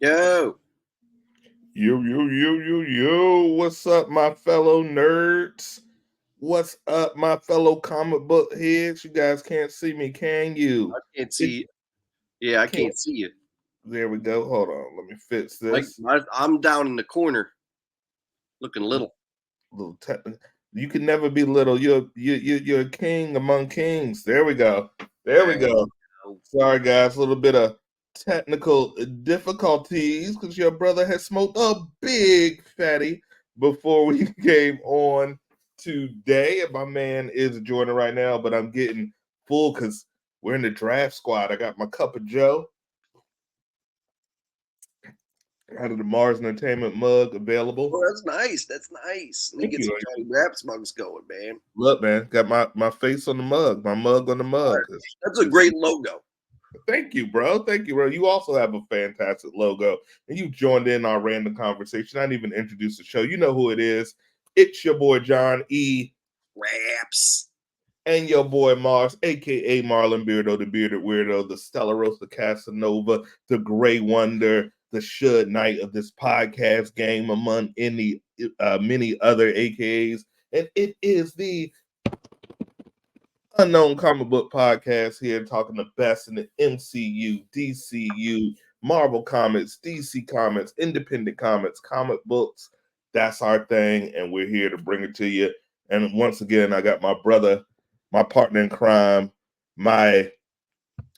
Yo, Yo. What's up, my fellow nerds? What's up, my fellow comic book heads? You guys can't see me, can you? I can't It, see. Yeah, I can't. can't see you. There we go. Hold on. Let me fix this. I'm down in the corner, looking little. Little you can never be little. You're a king among kings. There we go. There we There go. you go. Sorry, guys. A little bit of technical difficulties because your brother had smoked a big fatty before we came on today. And my man is joining right now, but I'm getting full because we're in the draft squad. I got my cup of Joe out of the Mars Entertainment mug available. Oh, that's nice. That's nice. Let me Thank get some you. Johnny Raps mugs going, man. Look, man, got my face on the mug, my mug on the All mug. right. That's a great logo. Thank you, bro. Thank you, bro. You also have a fantastic logo, and you joined in our random conversation. I didn't even introduce the show. You know who it is. It's your boy John E. Raps. and your boy Mars, aka Marlon Beardo, the bearded weirdo, the Stellarosa Casanova, the Gray Wonder, the Should Knight of this podcast game, among any many other AKAs. And it is the Unknown Comic Book Podcast here, talking the best in the MCU, DCU, Marvel Comics, DC Comics, independent comics, comic books. That's our thing, and we're here to bring it to you. And once again, I got my brother, my partner in crime, my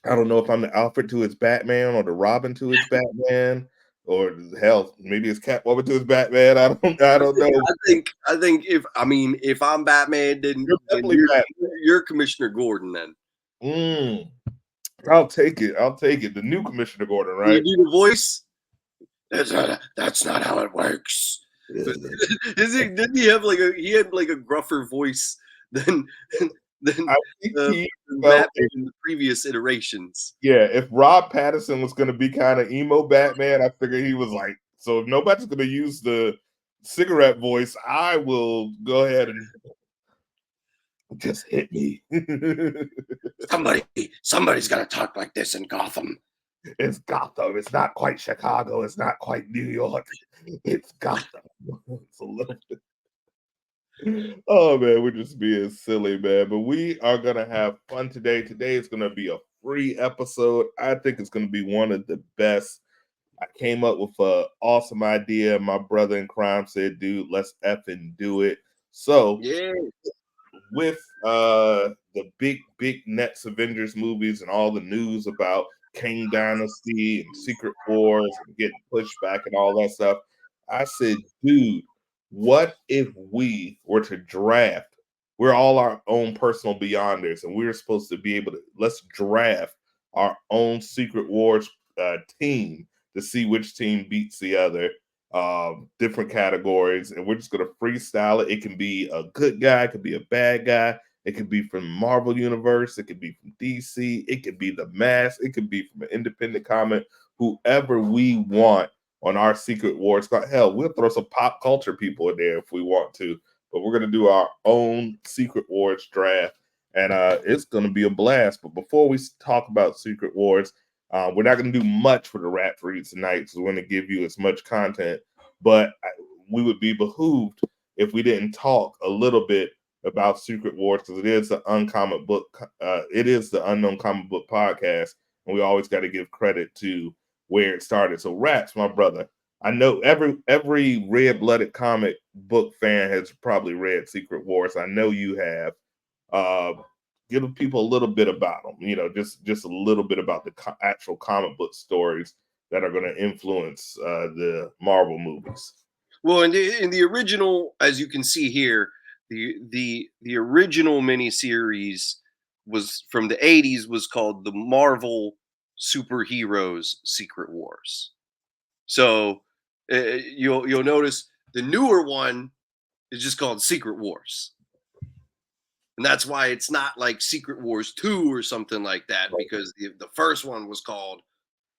I don't know if I'm the Alfred to his Batman or the Robin to his Batman, or hell, maybe it's Catwoman to his Batman. I don't know. If I'm Batman, then You're then definitely you're Batman. you're Commissioner Gordon. Then Mm, I'll take it. I'll take it. The new Commissioner Gordon, can you right? do the voice? That's not how it works. Didn't he have like a gruffer voice than than I think uh, he felt Batman in the previous iterations? if Rob Pattinson was going to be kind of emo Batman, I figured he was like, so if nobody's going to use the cigarette voice, I will go ahead and just hit me. Somebody's got to talk like this in Gotham. It's Gotham. It's not quite Chicago. It's not quite New York. It's Gotham. It's a little Oh man, we're just being silly, man. But we are gonna have fun today. Today is gonna be a free episode. I think it's gonna be one of the best. I came up with an awesome idea. My brother in crime said, dude, let's effing do it. So Yeah, with the big Nets Avengers movies and all the news about Kang Dynasty and Secret Wars and getting pushed back and all that stuff, I said, dude, what if we were to draft? We're all our own personal beyonders, and we're supposed to be able to let's draft our own Secret Wars team to see which team beats the other, different categories, and we're just gonna freestyle it. It can be a good guy, it could be a bad guy, it could be from Marvel Universe, it could be from DC, it could be the Mask, it could be from an independent comic, whoever we want on our Secret Wars. Hell, we'll throw some pop culture people in there if we want to, but we're gonna do our own Secret Wars draft, and it's gonna be a blast. But before we talk about Secret Wars, we're not going to do much for the rap reads tonight, so we're going to give you as much content. But we would be behooved if we didn't talk a little bit about Secret Wars because it is the uncommon book. It is the Unknown Comic Book Podcast, and we always got to give credit to where it started. So, Raps, my brother, I know every red blooded comic book fan has probably read Secret Wars. I know you have. Uh, give people a little bit about them. You know, just a little bit about the actual comic book stories that are going to influence the Marvel movies. well, in the original, as you can see here, the original miniseries was from the '80s, was called the Marvel Superheroes Secret Wars. So you'll notice the newer one is just called Secret Wars, and that's why it's not like Secret Wars 2 or something like that, because the first one was called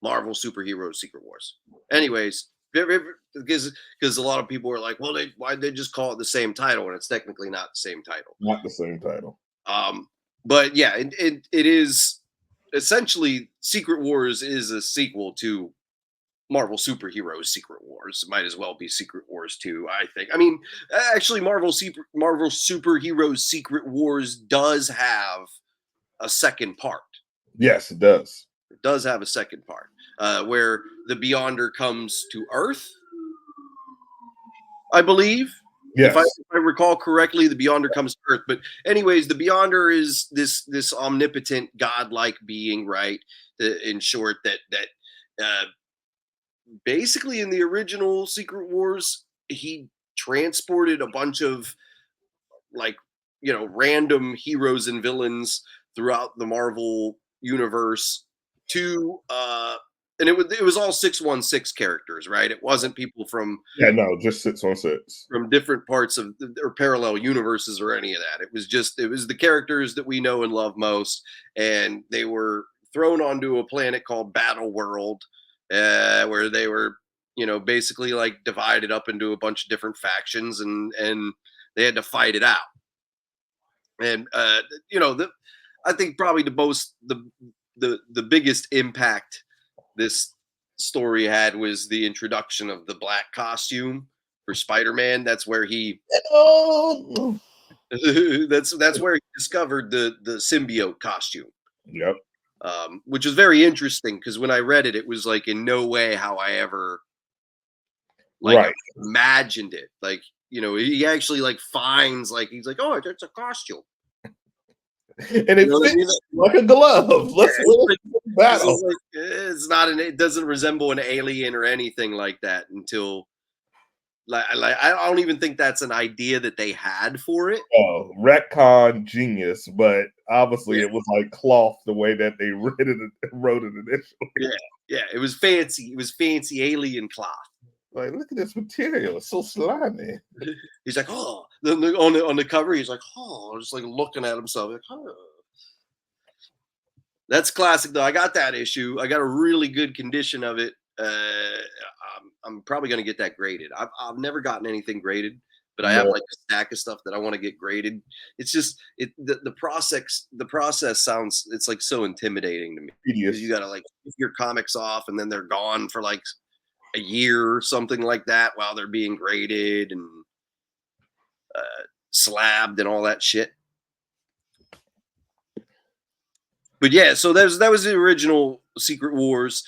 Marvel Superheroes Secret Wars. Anyways, because a lot of people are like, well, why they just call it the same title, and it's technically not the same title. Not the same title. Um, but yeah, it is essentially Secret Wars is a sequel to Marvel Superheroes Secret Wars. It might as well be Secret Wars 2, I think. I mean, actually, Marvel Superheroes Secret Wars does have a second part. Yes, it does. It does have a second part where the Beyonder comes to Earth, I believe. Yes. If I recall correctly, the Beyonder comes to Earth. But anyways, the Beyonder is this omnipotent, godlike being, right? In short, that basically in the original Secret Wars, he transported a bunch of like random heroes and villains throughout the Marvel universe to and it was all 616 characters, right? It wasn't people Yeah, no, just 616. from different parts of or parallel universes or any of that. It was the characters that we know and love most, and they were thrown onto a planet called Battle World, where they were basically like divided up into a bunch of different factions, and they had to fight it out. And I think probably the biggest impact this story had was the introduction of the black costume for Spider-Man. That's where he Oh, that's where he discovered the symbiote costume, yep. which is very interesting because when I read it, it was like in no way how I ever like Right. imagined it. Like he actually like finds like he's like, oh, it's a costume. And You it know what I mean? fits like a glove. Yeah, Let's win the battle. it's not it doesn't resemble an alien or anything like that until like I don't even think that's an idea that they had for it. Oh, retcon genius, but obviously Yeah, it was like cloth the way that they wrote it yeah, initially. yeah. It was fancy. It was fancy alien cloth. Like, look at this material. It's so slimy. He's like, oh, on the cover, he's like, oh, just like looking at himself, like, oh. That's classic though. I got that issue. I got a really good condition of it. I'm probably going to get that graded. I've never gotten anything graded, but I have No, like a stack of stuff that I want to get graded. It's just the process sounds it's like so intimidating to me because you tedious. got to like keep your comics off and then they're gone for like a year or something like that while they're being graded and slabbed and all that shit. But yeah, so that was the original Secret Wars.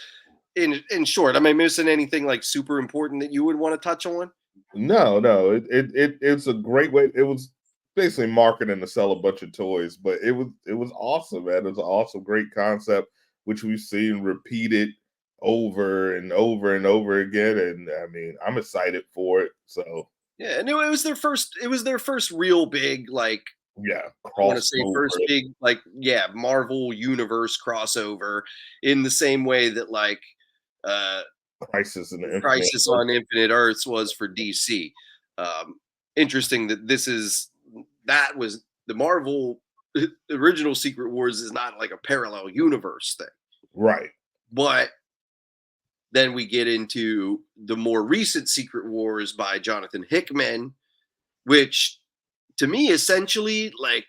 In short, am I missing anything like super important that you would want to touch on? No, no. It's a great way. It was basically marketing to sell a bunch of toys, but it was awesome, man. It was an awesome, great concept, which we've seen repeated over and over and over again. And I mean, I'm excited for it. So Yeah, and it was their first real big like yeah, I want to say crossover, first big like yeah, Marvel universe crossover in the same way that like uh crisis in the infinite. Crisis on Infinite Earths was for DC. Um interesting that that was the Marvel original Secret Wars is not like a parallel universe thing. Right. But then we get into the more recent Secret Wars by Jonathan Hickman, which to me essentially like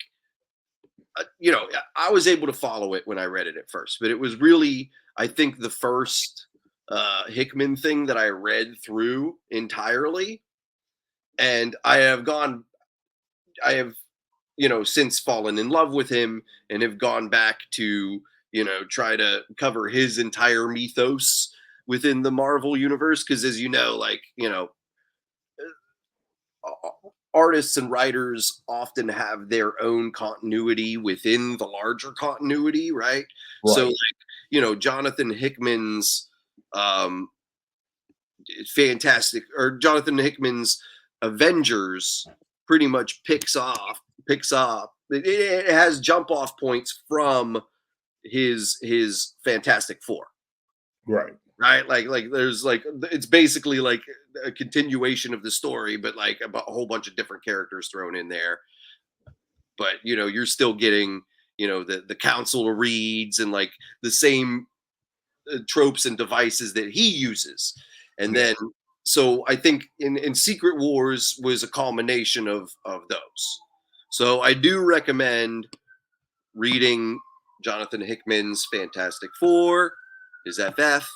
I was able to follow it when I read it at first, but it was really I think the first Hickman thing that I read through entirely, and I have since fallen in love with him and have gone back to try to cover his entire mythos within the Marvel universe because as you know like artists and writers often have their own continuity within the larger continuity, right? So, Right. like, Jonathan Hickman's um, fantastic, or Jonathan Hickman's Avengers pretty much picks up. It has jump off points from his Fantastic Four, Right. right? Like there's like it's basically like a continuation of the story, but like about a whole bunch of different characters thrown in there. But you're still getting the council reads and like the same tropes and devices that he uses, and Yeah. then so I think in Secret Wars was a culmination of those. So I do recommend reading Jonathan Hickman's Fantastic Four, his FF,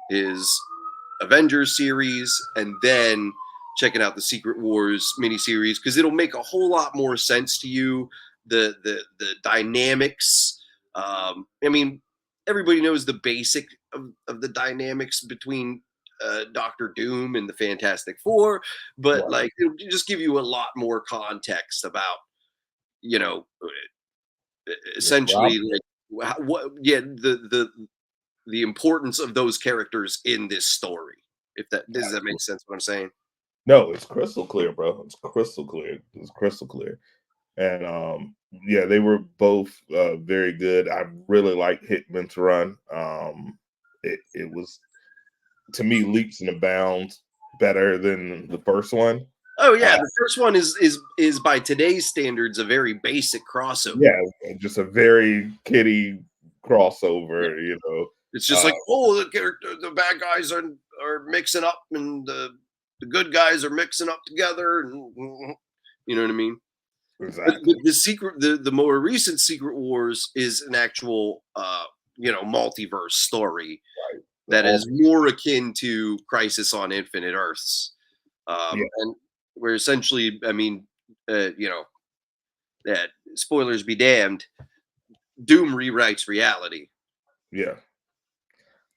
his Avengers series, and then checking out the Secret Wars miniseries because it'll make a whole lot more sense to you. The dynamics. I mean, everybody knows the basic of the dynamics between Doctor Doom and the Fantastic Four, but Right. like it'll just give you a lot more context about you know Rob? essentially like what yeah the importance of those characters in this story. If that does that make sense what I'm saying? No, it's crystal clear, bro. It's crystal clear. It's crystal clear. And yeah, they were both very good. I really like Hickman's run. It was to me leaps and bounds better than the first one. Oh Uh, yeah, the first one is by today's standards a very basic crossover. yeah, just a very kiddie Yeah. crossover, you know. It's just like, oh, the bad guys are mixing up, and the good guys are mixing up together, and you know what I mean. But Exactly. the more recent Secret Wars is an actual multiverse story The that all is more akin to Crisis on Infinite Earths, yeah, and where essentially, I mean, that spoilers be damned, Doom rewrites reality. yeah.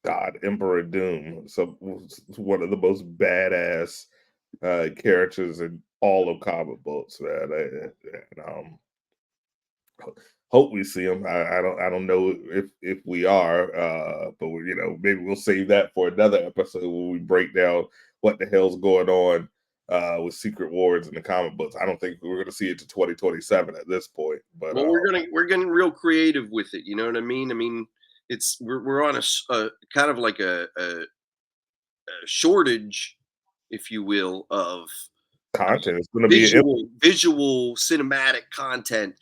God, Emperor Doom. So one of the most badass characters in all of comic books, man. And, hope we see him. I don't know if we are, but we, maybe we'll save that for another episode where we break down what the hell's going on with Secret Wars in the comic books. I don't think we're going to see it to 2027 at this point, but Well, we're getting real creative with it. You know what I mean? I mean, we're on a kind of like a shortage, if you will, of content is going to be visual cinematic content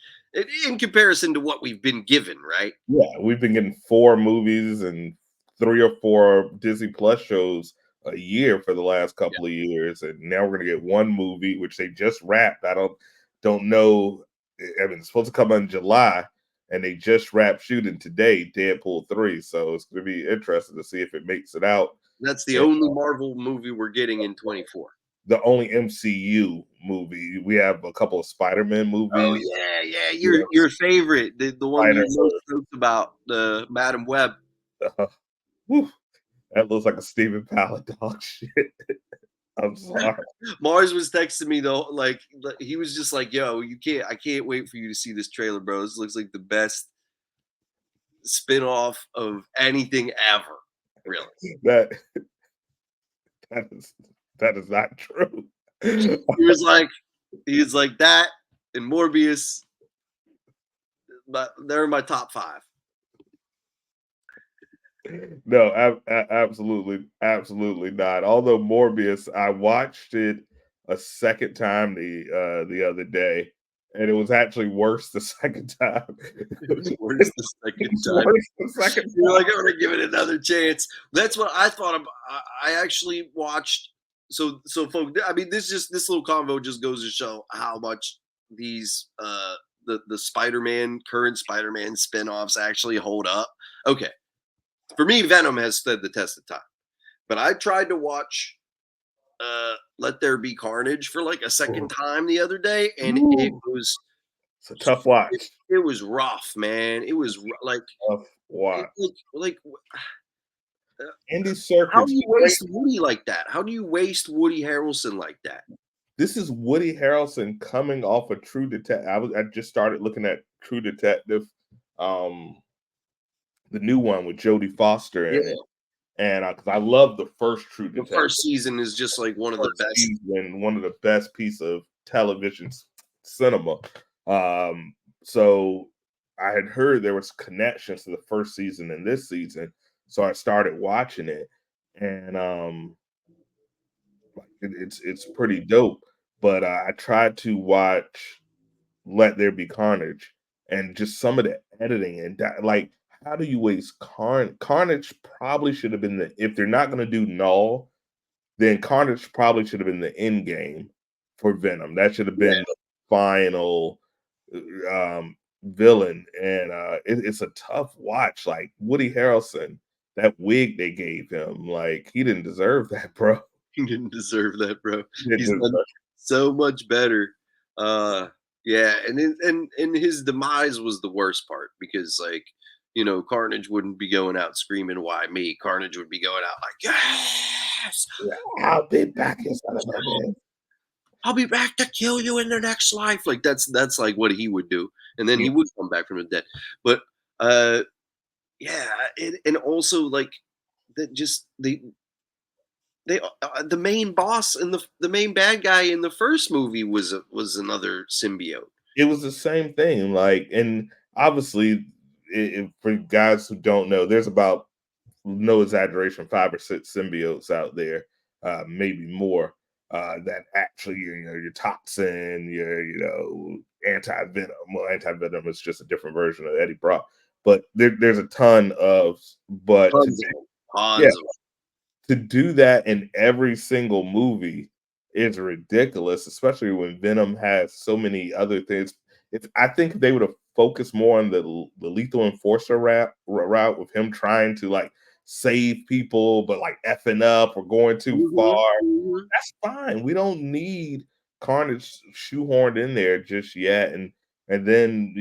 in comparison to what we've been given, right? yeah. We've been getting 4 movies and 3 or 4 Disney Plus shows a year for the last Yeah. couple of years, and now we're going to get 1 movie which they just wrapped. I don't know. I mean, it's supposed to come out in July, and they just wrapped shooting today, Deadpool 3. So it's going to be interesting to see if it makes it out. That's the And only Marvel movie we're getting in 24. the only MCU movie we have a couple of Spider-Man Oh movies. yeah, yeah. You know, Your favorite, the one Spider. you're most stoked about, the Madam Web. Whew, that looks like a Stephen Pala dog shit. I'm sorry. Mars was texting me though, like he was just like, "Yo, I can't wait for you to see this trailer, bro. This looks like the best spin-off of anything ever." Really. That that is that is not true. He was like he was like that and Morbius, but they're in my top 5. No, absolutely, absolutely not. Although Morbius, I watched it a second time the other day, and it was actually worse the second time. It was worse the second It's time. worse the second You're time. like, I'm gonna give it another chance. That's what I thought of. I actually watched. So, folks. I mean, this little convo just goes to show how much these the Spider-Man current Spider-Man spin-offs actually hold up. Okay, for me, Venom has stood the test of time. But I tried to watch Let There Be Carnage for like a second time the other day, and Ooh, it's a tough it, watch. it was rough, man. It was like Tough watch. like Andy how Serkis, do you great. waste Woody like that? How do you waste Woody Harrelson like that? This is Woody Harrelson coming off a True Detective. I just started looking at True Detective, um, the new one with Jodie Foster Yeah, in it, and 'cause I love the first True the Detective. first season is just like one of the First best. season, one of the best piece of television cinema. Um, so I had heard there was connections to the first season and this season, so I started watching it, and like it's pretty dope. But I tried to watch Let There Be Carnage, and just some of the editing and like how do you waste Carnage probably should have been the if they're not gonna do Null, then Carnage probably should have been the end game for Venom. That should have Yeah, been the final villain. And it's a tough watch. Like Woody Harrelson. that wig they gave him, like, he didn't deserve that, bro. He didn't deserve that, bro. He didn't He's done deserve so much better. Uh, yeah, and his demise was the worst part because, like, Carnage wouldn't be going out screaming, "Why me?" Carnage would be going out like, "Yes, I'll be back, you son of a bitch. I'll be back to kill you in the next life." Like that's like what he would do, and then Yeah, he would come back from the dead. But uh, yeah, and also like that just the main boss and the main bad guy in the first movie was another symbiote. it was the same thing, like, and obviously, for guys who don't know, there's about, no exaggeration, 5 or 6 symbiotes out there, maybe more, that actually, your toxin, your, anti-venom. Well, anti-venom is just a different version of Eddie Brock, but there's a ton of, but to Tons do, of them. yeah, Tons of to do that in every single movie is ridiculous, especially when Venom has so many other things. If I think if they would have focused more on the lethal enforcer route with him trying to like save people, but like effing up or going too them. far, Mhm. that's fine. We don't need Carnage shoehorned in there just yet. And then,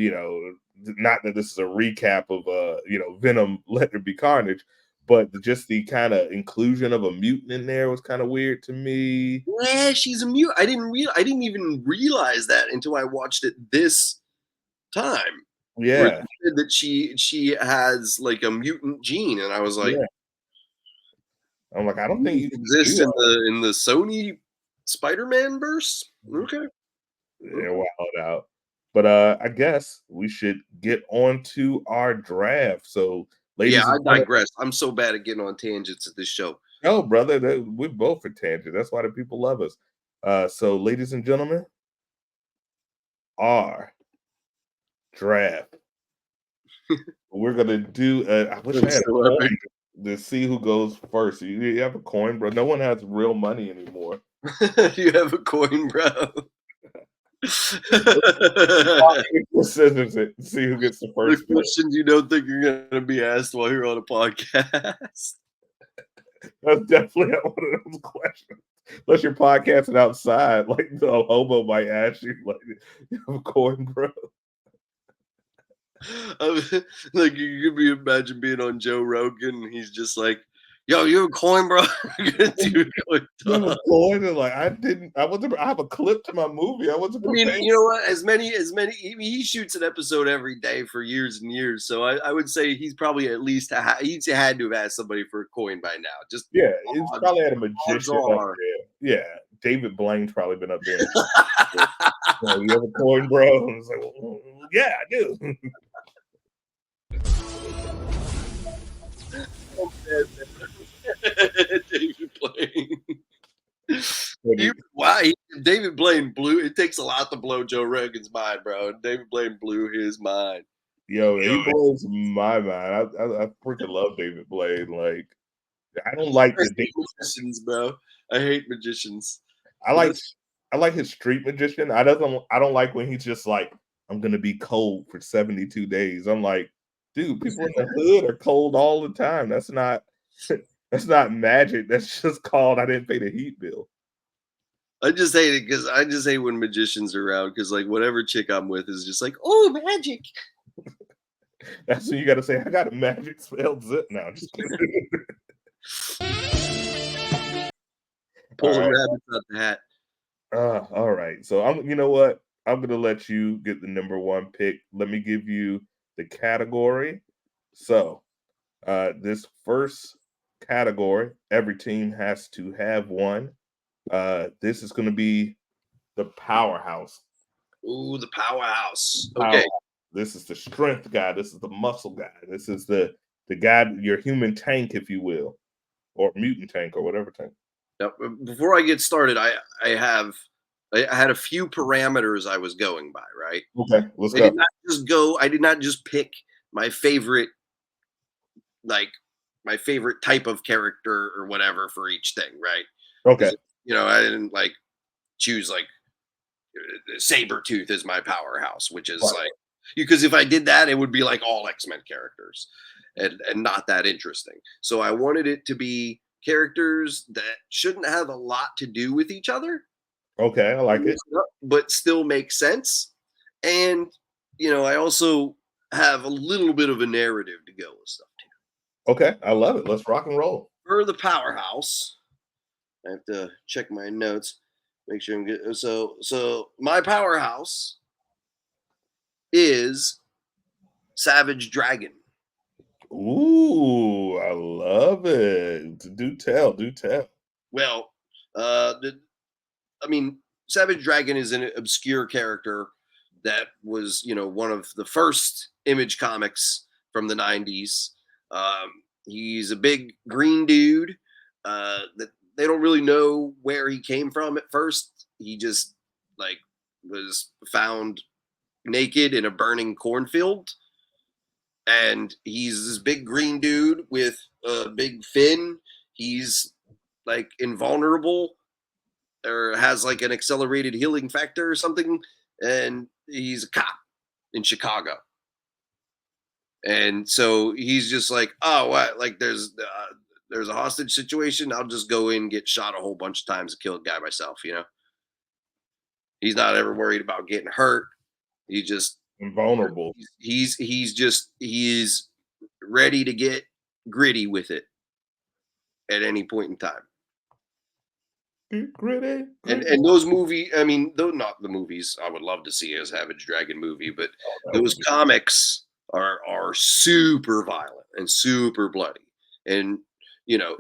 not that this is a recap of Venom Let There Be Carnage, but just the kind of inclusion of a mutant in there was kind of weird to me. Yeah, she's a mute. I didn't even realize that until I watched it this time, where Yeah, they said that she has like a mutant gene, and I was like, yeah. I'm like, I don't think mutants you can exist do in all the Sony Spider-Man verse. Okay, they're okay. wild out. But I guess we should get on to our draft. So, Yeah, ladies I and gentlemen, digress. I'm so bad at getting on tangents at this show. no, brother, we're both for tangent. That's why the people love us. So, ladies and gentlemen, our draft. We're gonna do. I wish I I'm had so a epic. coin to see who goes first. You have a coin, bro? No one has real money anymore. You have a coin, bro. Scissors it. See who gets the The first pick. questions you don't think you're gonna be asked while you're on a podcast. That's definitely not one of those questions. Unless you're podcasting outside, like the hobo might ask you, like, "You have a coin, bro?" I like you could be imagine being on Joe Rogan. And he's just like, "Yo, you have a coin, bro? You're gonna do a coin You have a toss." coin, and like I didn't. I wasn't. I have a clip to my movie. I wasn't I mean, prepared. you know what? As many, he shoots an episode every day for years and years. So I would say he's probably at least he's had to have asked somebody for a coin by now. Just Yeah, it's odds, probably had a odds magician up are. there. Yeah, David Blaine's probably been up there. You have a coin, bro? And it's like, well, yeah, I do. Oh, man, David Blaine. But David Blaine blew. It takes a lot to blow Joe Rogan's mind, bro. David Blaine blew his mind. yo, he blows my mind. I freaking love David Blaine. Like, I don't like I the hate magicians, bro. I hate magicians. I But like that's I like his street magician. I don't like when he's just like, I'm gonna be cold for 72 days. I'm like, dude, people in the hood are cold all the time. That's not that's not magic. That's just called I didn't pay the heat bill. I just hate it because I just hate when magicians are around because like whatever chick I'm with is just like, oh, magic. That's what you gotta say. I got a magic spell zip now. Just kidding. All Pulling right. rabbits out the hat. All right. So you know what? I'm gonna let you get the number one pick. Let me give you the category. So this first category, every team has to have one. This is going to be the powerhouse. Ooh, the powerhouse. Power. Okay. This is the strength guy. This is the muscle guy. This is the guy, your human tank, if you will, or mutant tank, or whatever tank. Now, before I get started, I have I had a few parameters I was going by, right? Okay, let's I go. did not just go. I did not just pick my favorite, like my favorite type of character or whatever for each thing, right? Okay, Because I didn't like choose like Sabretooth is my powerhouse, which is right. like because if I did that, it would be like all X-Men characters. and not that interesting. So I wanted it to be characters that shouldn't have a lot to do with each other, Okay, I like it. but still make sense. And I also have a little bit of a narrative to go with stuff too. Okay, I love it. Let's rock and roll. For the powerhouse, I have to check my notes, make sure I'm good. So my powerhouse is Savage Dragon. Ooh, I love it. Do tell, do tell. Well, the I mean, Savage Dragon is an obscure character that was, one of the first Image comics from the '90s. He's a big green dude that they don't really know where he came from at first. He just like was found naked in a burning cornfield, and he's this big green dude with a big fin. He's like invulnerable or has like an accelerated healing factor or something, and he's a cop in Chicago. And so he's just like, oh, what? Like, there's a hostage situation. I'll just go in, get shot a whole bunch of times, and kill a guy myself. He's not ever worried about getting hurt. He just Invulnerable. he's ready to get gritty with it at any point in time. Gritty, And gritty. and those I mean, though not the movies I would love to see a Savage Dragon movie, but That those would be comics are super violent and super bloody. And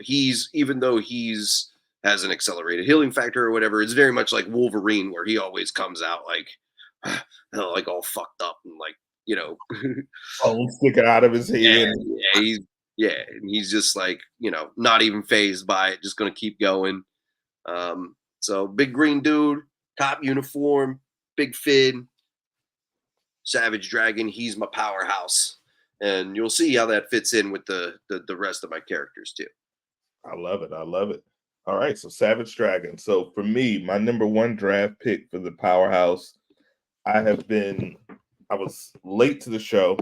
he's even though he's has an accelerated healing factor or whatever, it's very much like Wolverine, where he always comes out like like all fucked up and like bone sticking out of his yeah, head. and he's just like not even phased by it, just gonna keep going. So big green dude, cop uniform, big fin, Savage Dragon. He's my powerhouse, and you'll see how that fits in with the rest of my characters too. I love it. I love it. All right, so Savage Dragon. So for me, my number one draft pick for the powerhouse, I was late to the show,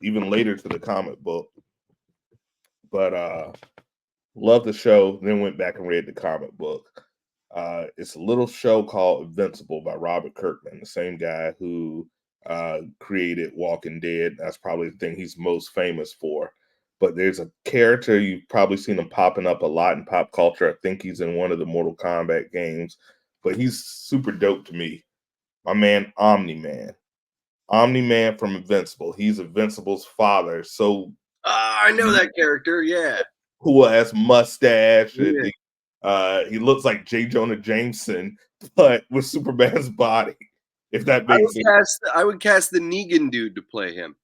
even later to the comic book, but loved the show, then went back and read the comic book. It's a little show called Invincible by Robert Kirkman, the same guy who created Walking Dead. That's probably the thing he's most famous for. But there's a character, you've probably seen him popping up a lot in pop culture. I think he's in one of the Mortal Kombat games, but he's super dope to me. My man, Omni-Man. Omni-Man from Invincible. He's Invincible's father. So I know that character. Yeah, who has mustache and yeah. he looks like J. Jonah Jameson, but with Superman's body. If that I makes would sense. cast the Negan dude to play him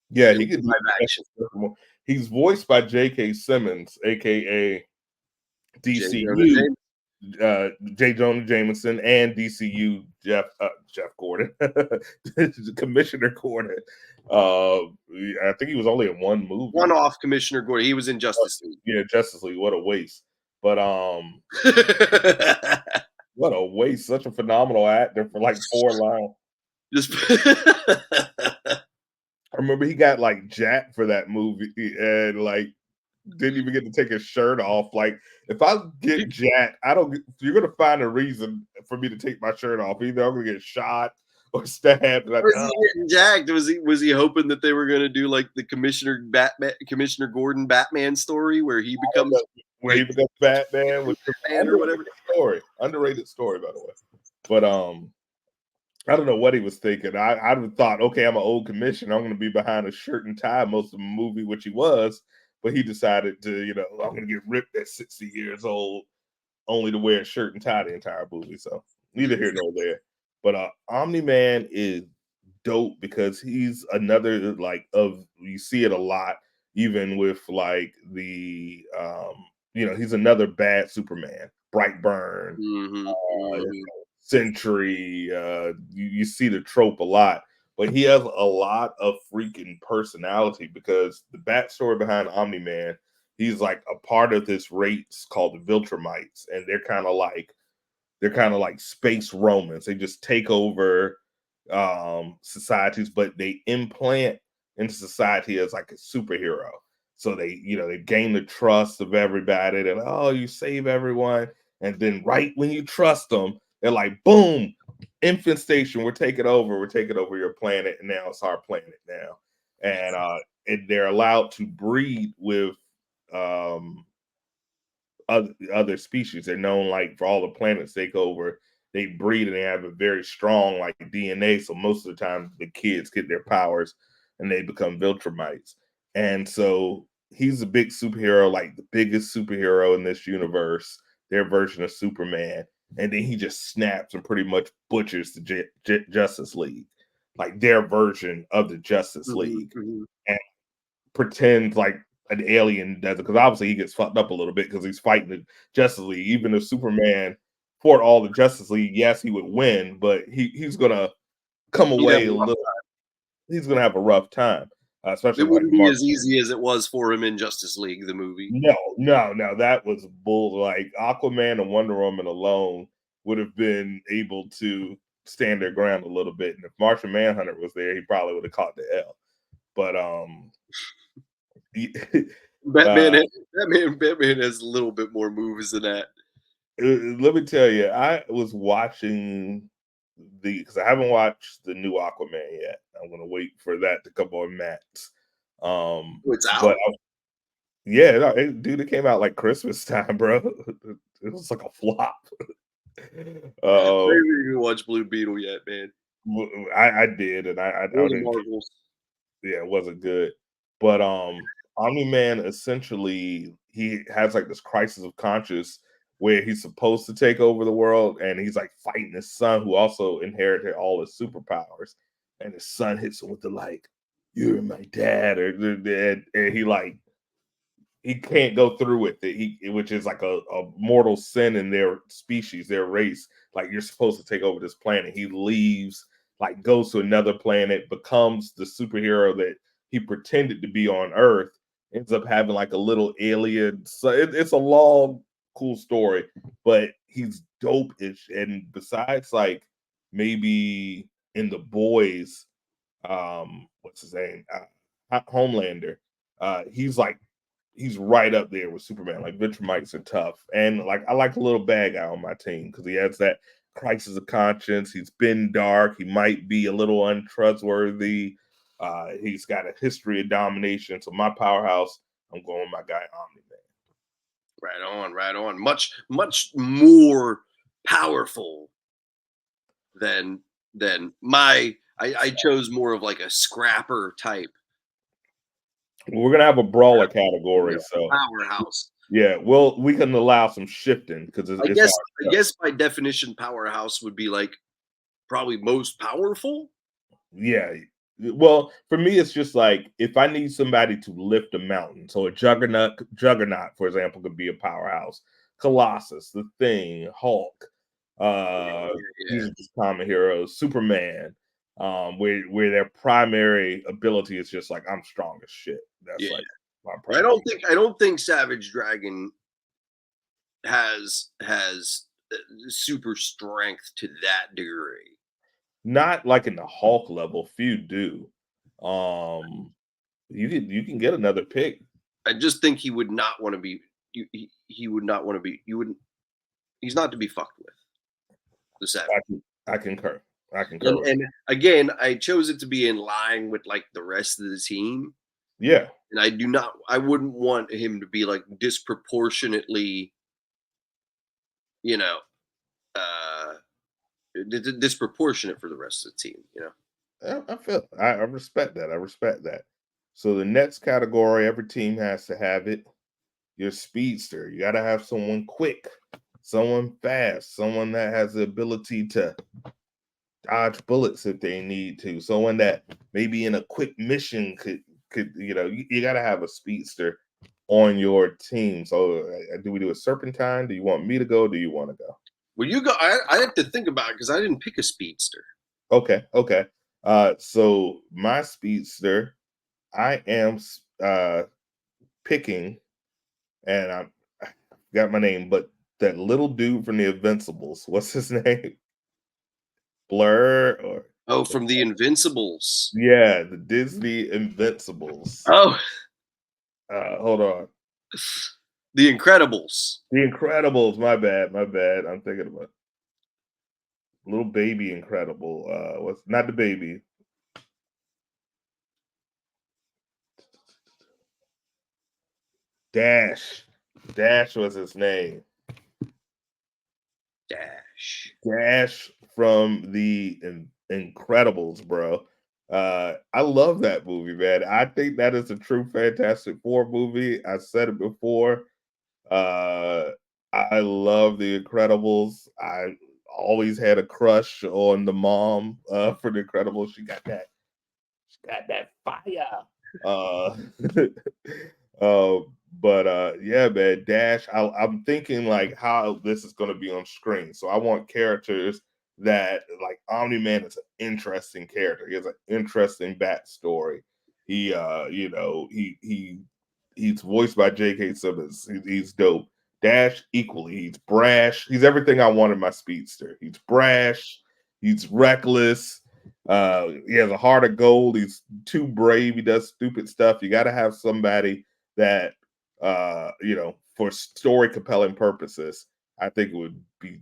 Yeah, in he could do live action. He's voiced by J.K. Simmons, aka J. Jonah DCU Jameson. J. Jonah Jameson, and DCU Jeff Gordon, Commissioner Gordon. I think he was only in one movie. One-off Commissioner Gordon. He was in Justice League. Yeah, Justice League. What a waste. But what a waste. Such a phenomenal actor for like 4 lines. Just I remember he got like jacked for that movie and like didn't even get to take his shirt off. Like, if I get jacked, you're gonna find a reason for me to take my shirt off. Either I'm gonna get shot or stabbed. Like, was he getting jacked? Was he hoping that they were going to do like the Commissioner Gordon Batman story where he becomes Batman with Batman or whatever? Underrated story, by the way. But I don't know what he was thinking. I'd have thought, okay, I'm an old commissioner. I'm going to be behind a shirt and tie most of the movie, which he was. But he decided to, I'm going to get ripped at 60 years old, only to wear a shirt and tie the entire movie. So neither here nor there. But Omni-Man is dope because he's another you see it a lot, even with like the he's another bad Superman, Brightburn, Mm-hmm, mm-hmm. Sentry. You see the trope a lot, but he has a lot of freaking personality because the backstory behind Omni-Man, he's like a part of this race called the Viltrumites, and they're kind of like space Romans. They just take over societies, but they implant into society as like a superhero. So they gain the trust of everybody. They're like, oh, you save everyone. And then right when you trust them, they're like, boom, infant station, we're taking over. We're taking over your planet. And now it's our planet now. And they're allowed to breed with um other species. They're known like for all the planets they go over, they breed and they have a very strong like DNA. So most of the time the kids get their powers and they become Viltrumites. And so he's a big superhero, like the biggest superhero in this universe, their version of Superman. And then he just snaps and pretty much butchers the Justice League, like their version of the Justice Mhm, League. mhm. And pretend like an alien does it because obviously he gets fucked up a little bit because he's fighting the Justice League. Even if Superman fought all the Justice League, yes, he would win, but he's gonna come He'd have away a a rough little. He's gonna have a rough time, It especially like wouldn't be Mark. as easy as it was for him in Justice League, the movie. No, no, no, that was bull. Like Aquaman and Wonder Woman alone would have been able to stand their ground a little bit, and if Martian Manhunter was there, he probably would have caught the L. But Batman uh, ha Batman has a little bit more moves than that. let me tell you, I was watching because I haven't watched the new Aquaman yet. I'm gonna wait for that to come on Max. Oh, it's But out? yeah, no, dude, it came out like Christmas time, bro. It was like a flop. I haven't Um, even watched Blue Beetle yet, man, I did, and I or the didn't. Marvels. Yeah, it wasn't good. But Omni Man essentially he has like this crisis of conscience where he's supposed to take over the world and he's like fighting his son who also inherited all his superpowers. And his son hits him with the like, you're my dad, and he like he can't go through with it. Which is like a mortal sin in their species, their race. Like you're supposed to take over this planet. He leaves, like goes to another planet, becomes the superhero that he pretended to be on Earth. Ends up having like a little alien. So it's a long, cool story, but he's dope-ish. And besides, like maybe in the boys, what's his name, Homelander. He's like he's right up there with Superman. Like Ventramites are tough, and like I like a little bad guy on my team because he has that crisis of conscience. He's been dark. He might be a little untrustworthy. He's got a history of domination. So my powerhouse, I'm going with my guy Omni Man. Right on, right on. Much more powerful than I chose more of like a scrapper type, We're gonna have a brawler you category, know, so powerhouse. yeah, well, we can allow some shifting because it's hard I stuff. guess by definition, powerhouse would be like probably most powerful. Yeah. Well, for me, it's just like if I need somebody to lift a mountain. So a juggernaut, for example, could be a powerhouse. Colossus, the Thing, Hulk. Uh, Yeah, these are just common heroes. Superman, where their primary ability is just like I'm strong as shit. yeah. That's like my I primary. I don't think Savage Dragon has super strength to that degree. Not like in the Hulk level. Few do. Um, you can get another pick. I just think he would not want to be. He would not want to be. You wouldn't. He's not to be fucked with. The Savage. I concur. I concur And with. again, I chose it to be in line with like the rest of the team. Yeah. And I do not. I wouldn't want him to be like disproportionately, you know, uh, disproportionate for the rest of the team. You know. I respect that. I respect that. So the next category, every team has to have it. Your speedster. You got to have someone quick, someone fast, someone that has the ability to dodge bullets if they need to, someone that maybe in a quick mission could you got to have a speedster on your team. So do we do a serpentine? Do you want me to go? Do you want to go? Well, you go. I have to think about it because I didn't pick a speedster. Okay, okay. So my speedster, I am picking, and I got my name, but that little dude from the Invincibles, what's his name? Blur or Oh, from the Invincibles. Yeah, the Disney Invincibles. Oh, Hold on. the Incredibles. The Incredibles. My bad. My bad. I'm thinking about little baby Incredible. What's not the baby? Dash. Dash was his name. Dash. Dash from the Incredibles, bro. I love that movie, man. I think that is a true Fantastic Four movie. I said it before. Uh, I love the Incredibles. I always had a crush on the mom for the Incredibles. She got that fire. Uh, uh, but yeah, man, Dash. I'm thinking like how this is going to be on screen. So I want characters that like Omni Man is an interesting character. He has an interesting backstory. He, he's voiced by J.K. Simmons. He's dope. Dash equally. He's brash. He's everything I want in my speedster. He's brash. He's reckless. He has a heart of gold. He's too brave. He does stupid stuff. You got to have somebody that, for story compelling purposes, I think it would be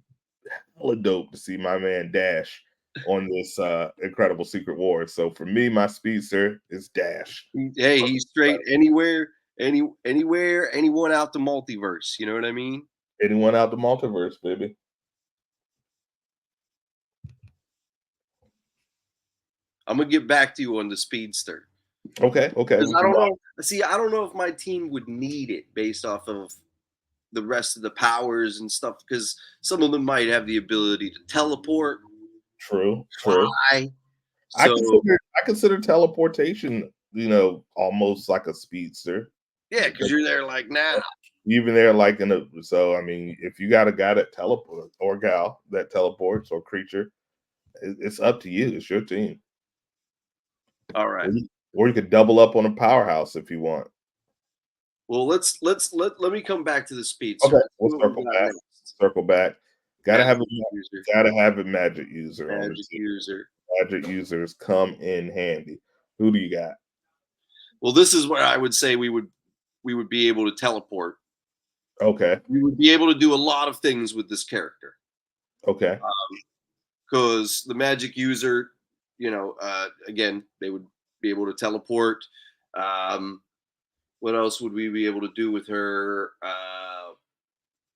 hella dope to see my man Dash on this incredible Secret Wars. So for me, my speedster is Dash. Hey, he's straight anywhere, anywhere, anyone out the multiverse. You know what I mean? Anyone out the multiverse, baby. I'm gonna get back to you on the speedster Okay, okay. because We I can don't rock. know. See, I don't know if my team would need it based off of the rest of the powers and stuff because some of them might have the ability to teleport, True, true. fly. I So consider I consider teleportation, almost like a speedster. yeah, because you're there like now. Even there, like in a so I mean, if you got a guy that teleports or gal that teleports or creature, it's up to you. It's your team. All Or right. you could double up on a powerhouse if you want. Well, let me come back to the speedster. Okay, Let's see we'll what we circle got back. next. Circle back. Gotta have Magic a user. gotta have a magic user on the Magic team. user. Magic users come in handy. Who do you got? Well, this is where I would say we would be able to teleport. Okay, We would be able to do a lot of things with this character okay, because the magic user, again, they would be able to teleport. Um, what else would we be able to do with her?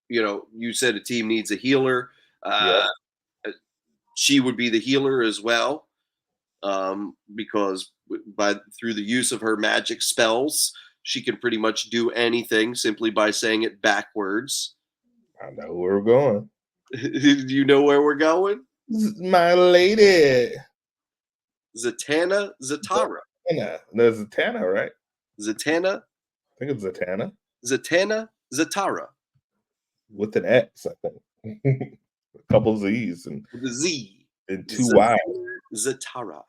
You said a team needs a healer. yeah, Uh, she would be the healer as well because by through the use of her magic spells, she can pretty much do anything simply by saying it backwards. I know where we're going. Do you know where we're going? My lady. Zatanna Zatara. Zatanna. There's Zatanna, right? Zatanna I think it's Zatanna Zatanna Zatara with an X, I think. A couple Z's with a Z. and two Y's. Zatanna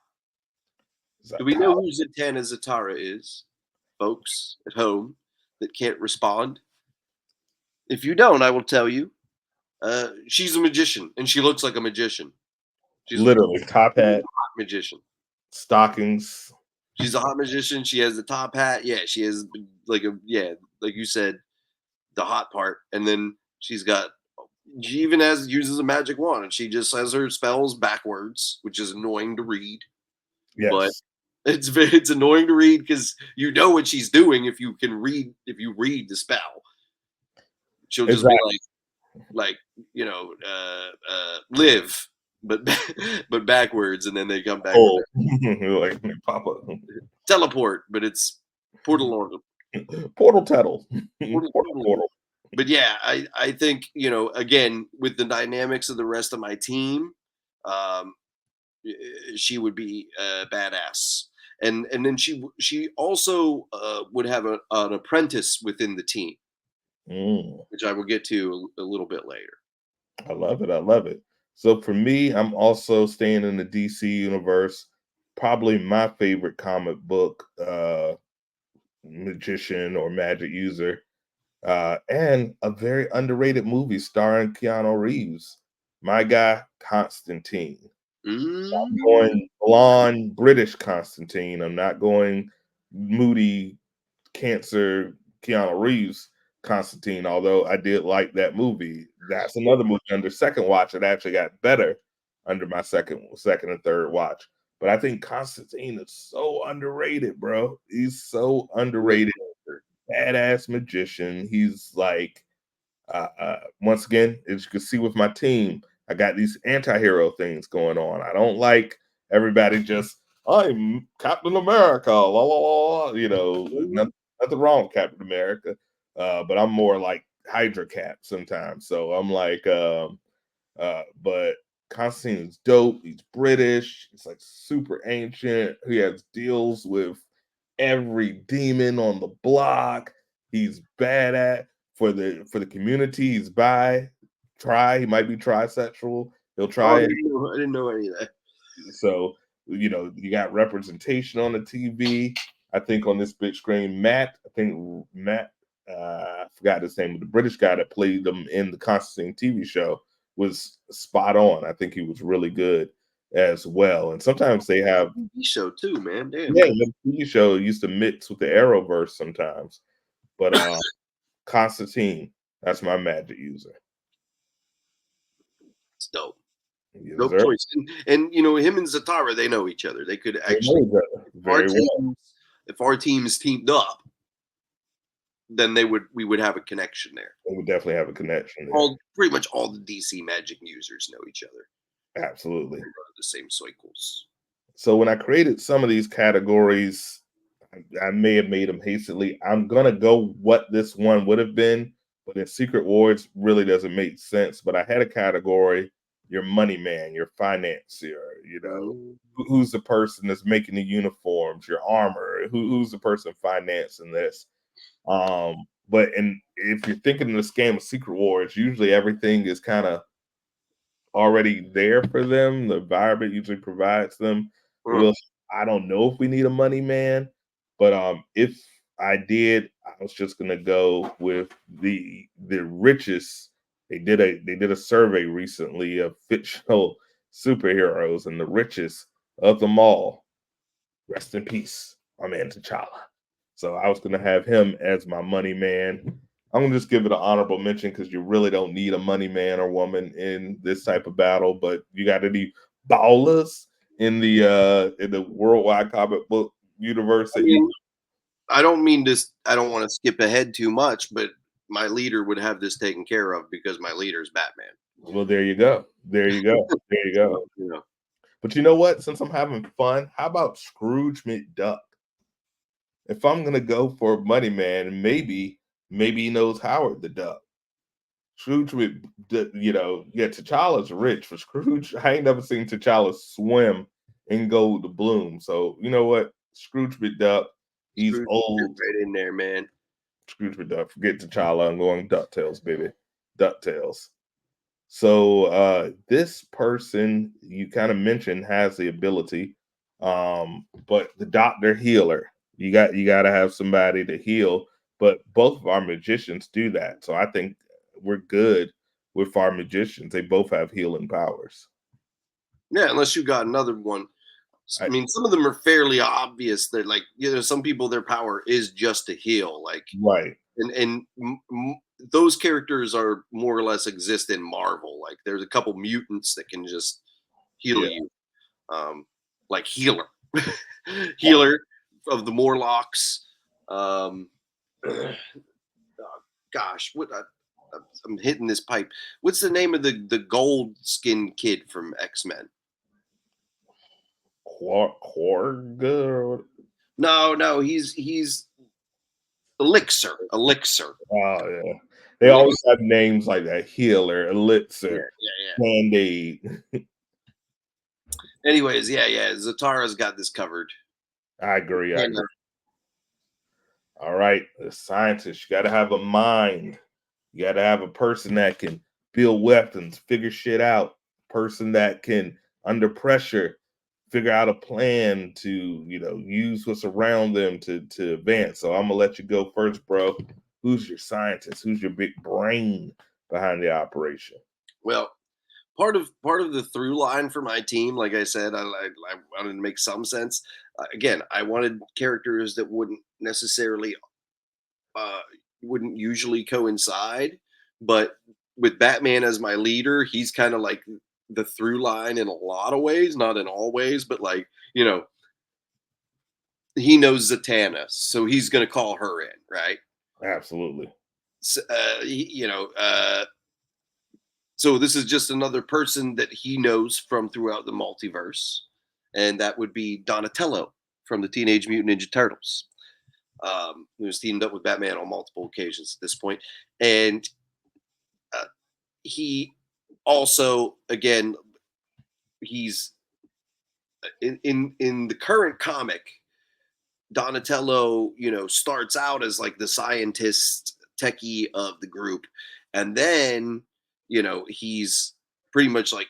Zatara. Do we know Zatanna. who Zatanna Zatara is, folks at home that can't respond? If you don't, I will tell you. She's a magician, and she looks like a magician. She's a Literally, top hat, hot magician. stockings. She's a hot magician. She has the top hat. Yeah, she has like you said, the hot part, and then she even uses a magic wand, and she just says her spells backwards, which is annoying to read. But Yes, it's annoying to read because you know what she's doing if you read the spell. She'll just be exactly. like live, but but backwards, and then they come back Oh, around. like Papa. Teleport, but it's portal order. Portal Tettle. Portal, Portal portal. Portal. But yeah, I think again with the dynamics of the rest of my team, um, she would be badass, and then she also would have an apprentice within the team, Mm, which I will get to a little bit later. I love it. I love it. So for me, I'm also staying in the DC universe. Probably my favorite comic book magician or magic user, and a very underrated movie starring Keanu Reeves. My guy, Constantine. I'm Mm. going blonde British Constantine. I'm not going moody cancer Keanu Reeves Constantine, although I did like that movie. That's another movie under second watch that actually got better under my second and third watch. But I think Constantine is so underrated, bro. He's so Great underrated. character. Badass magician. He's like once again, as you can see with my team, I got these anti-hero things going on. I don't like everybody just, I'm Captain America, la la la. Mhm. Nothing wrong with Captain America, but I'm more like Hydra Cap sometimes. So I'm like, but Constantine is dope. He's British. He's like super ancient. He has deals with every demon on the block. He's bad at for the community. He's he might be trisexual. He'll Oh, try it. I didn't know any of that. So you got representation on the TV. I think on this big screen, Matt, I forgot his name, but the British guy that played him in the Constantine TV show was spot on. I think he was really good as well. And sometimes they have, TV show too, man. Damn, yeah, the TV show used to mix with the Arrowverse sometimes. But Constantine, that's my magic user. it's dope. Yes, Dope sir. choice. And him and Zatara, they know each other. They could They know actually, each other if our very well. teams, if our teams teamed up, then we would have a connection there. They would definitely have a connection there. All pretty much all the DC Magic users know each other. Absolutely. They go to the same cycles. So when I created some of these categories, I may have made them hastily. I'm gonna go what this one would have been, but in Secret Wars really doesn't make sense. But I had a category: your money man, your financier. Mm. Who's the person that's making the uniforms, your armor? Who's the person financing this? But if you're thinking in this game of Secret Wars, usually everything is kind of already there for them. The environment usually provides them. Mm. Well, I don't know if we need a money man, but if I did, I was just gonna go with the richest. They did a survey recently of fictional superheroes, and the richest of them all, rest in peace, my man T'Challa. So I was gonna have him as my money man. I'm gonna just give it an honorable mention because you really don't need a money man or woman in this type of battle, but you got any ballers in the worldwide comic book universe I that you mean, I don't mean this. I don't want to skip ahead too much, but my leader would have this taken care of because my leader is Batman. well, there you go. There you go. There you go. So, But you know what? Since I'm having fun, how about Scrooge McDuck? If I'm gonna go for Money Man, maybe he knows Howard the Duck. Scrooge with yeah, T'Challa's rich. For Scrooge, I ain't never seen T'Challa swim in gold to bloom. So you know what? Scrooge McDuck, he's Scrooge would fit old. right in there, man. Scrooge McDuck, forget T'Challa. I'm going DuckTales, baby. DuckTales. So this person you kind of mentioned has the ability, but the doctor healer, you got to have somebody to heal. But both of our magicians do that, so I think we're good with our magicians. They both have healing powers. Yeah, unless you got another one. I I, mean, some of them are fairly obvious. They're like, some people their power is just to heal. Like, right? and those characters are more or less exist in Marvel. Like, there's a couple mutants that can just heal Yeah. you, like Healer, Healer of the Morlocks. Oh, gosh, I'm hitting this pipe. What's the name of the gold skin kid from X-Men? Quarga. No, no, he's Elixir, Oh yeah. They always Elixir. have names like that: healer, Yeah, elixir, yeah, yeah. band-aid. Anyways, yeah, yeah. Zatara's got this covered. I agree. I And agree. All right, the scientist, you got to have a mind. You got to have a person that can build weapons, figure shit out. Person that can, under pressure, figure out a plan to, use what's around them to advance. So I'm gonna let you go first, bro. Who's your scientist? Who's your big brain behind the operation? well, part of the through line for my team, like I said, I wanted to make some sense. Again, I wanted characters that uh, wouldn't usually coincide, but with Batman as my leader, he's kind of like the through line in a lot of ways, not in all ways, but like he knows Zatanna, so he's going to call her in, right? Absolutely. So, so this is just another person that he knows from throughout the multiverse, and that would be Donatello from the Teenage Mutant Ninja Turtles, who's teamed up with Batman on multiple occasions at this point, and uh, he also, again, he's in the current comic. Donatello, starts out as like the scientist techie of the group, and then he's pretty much like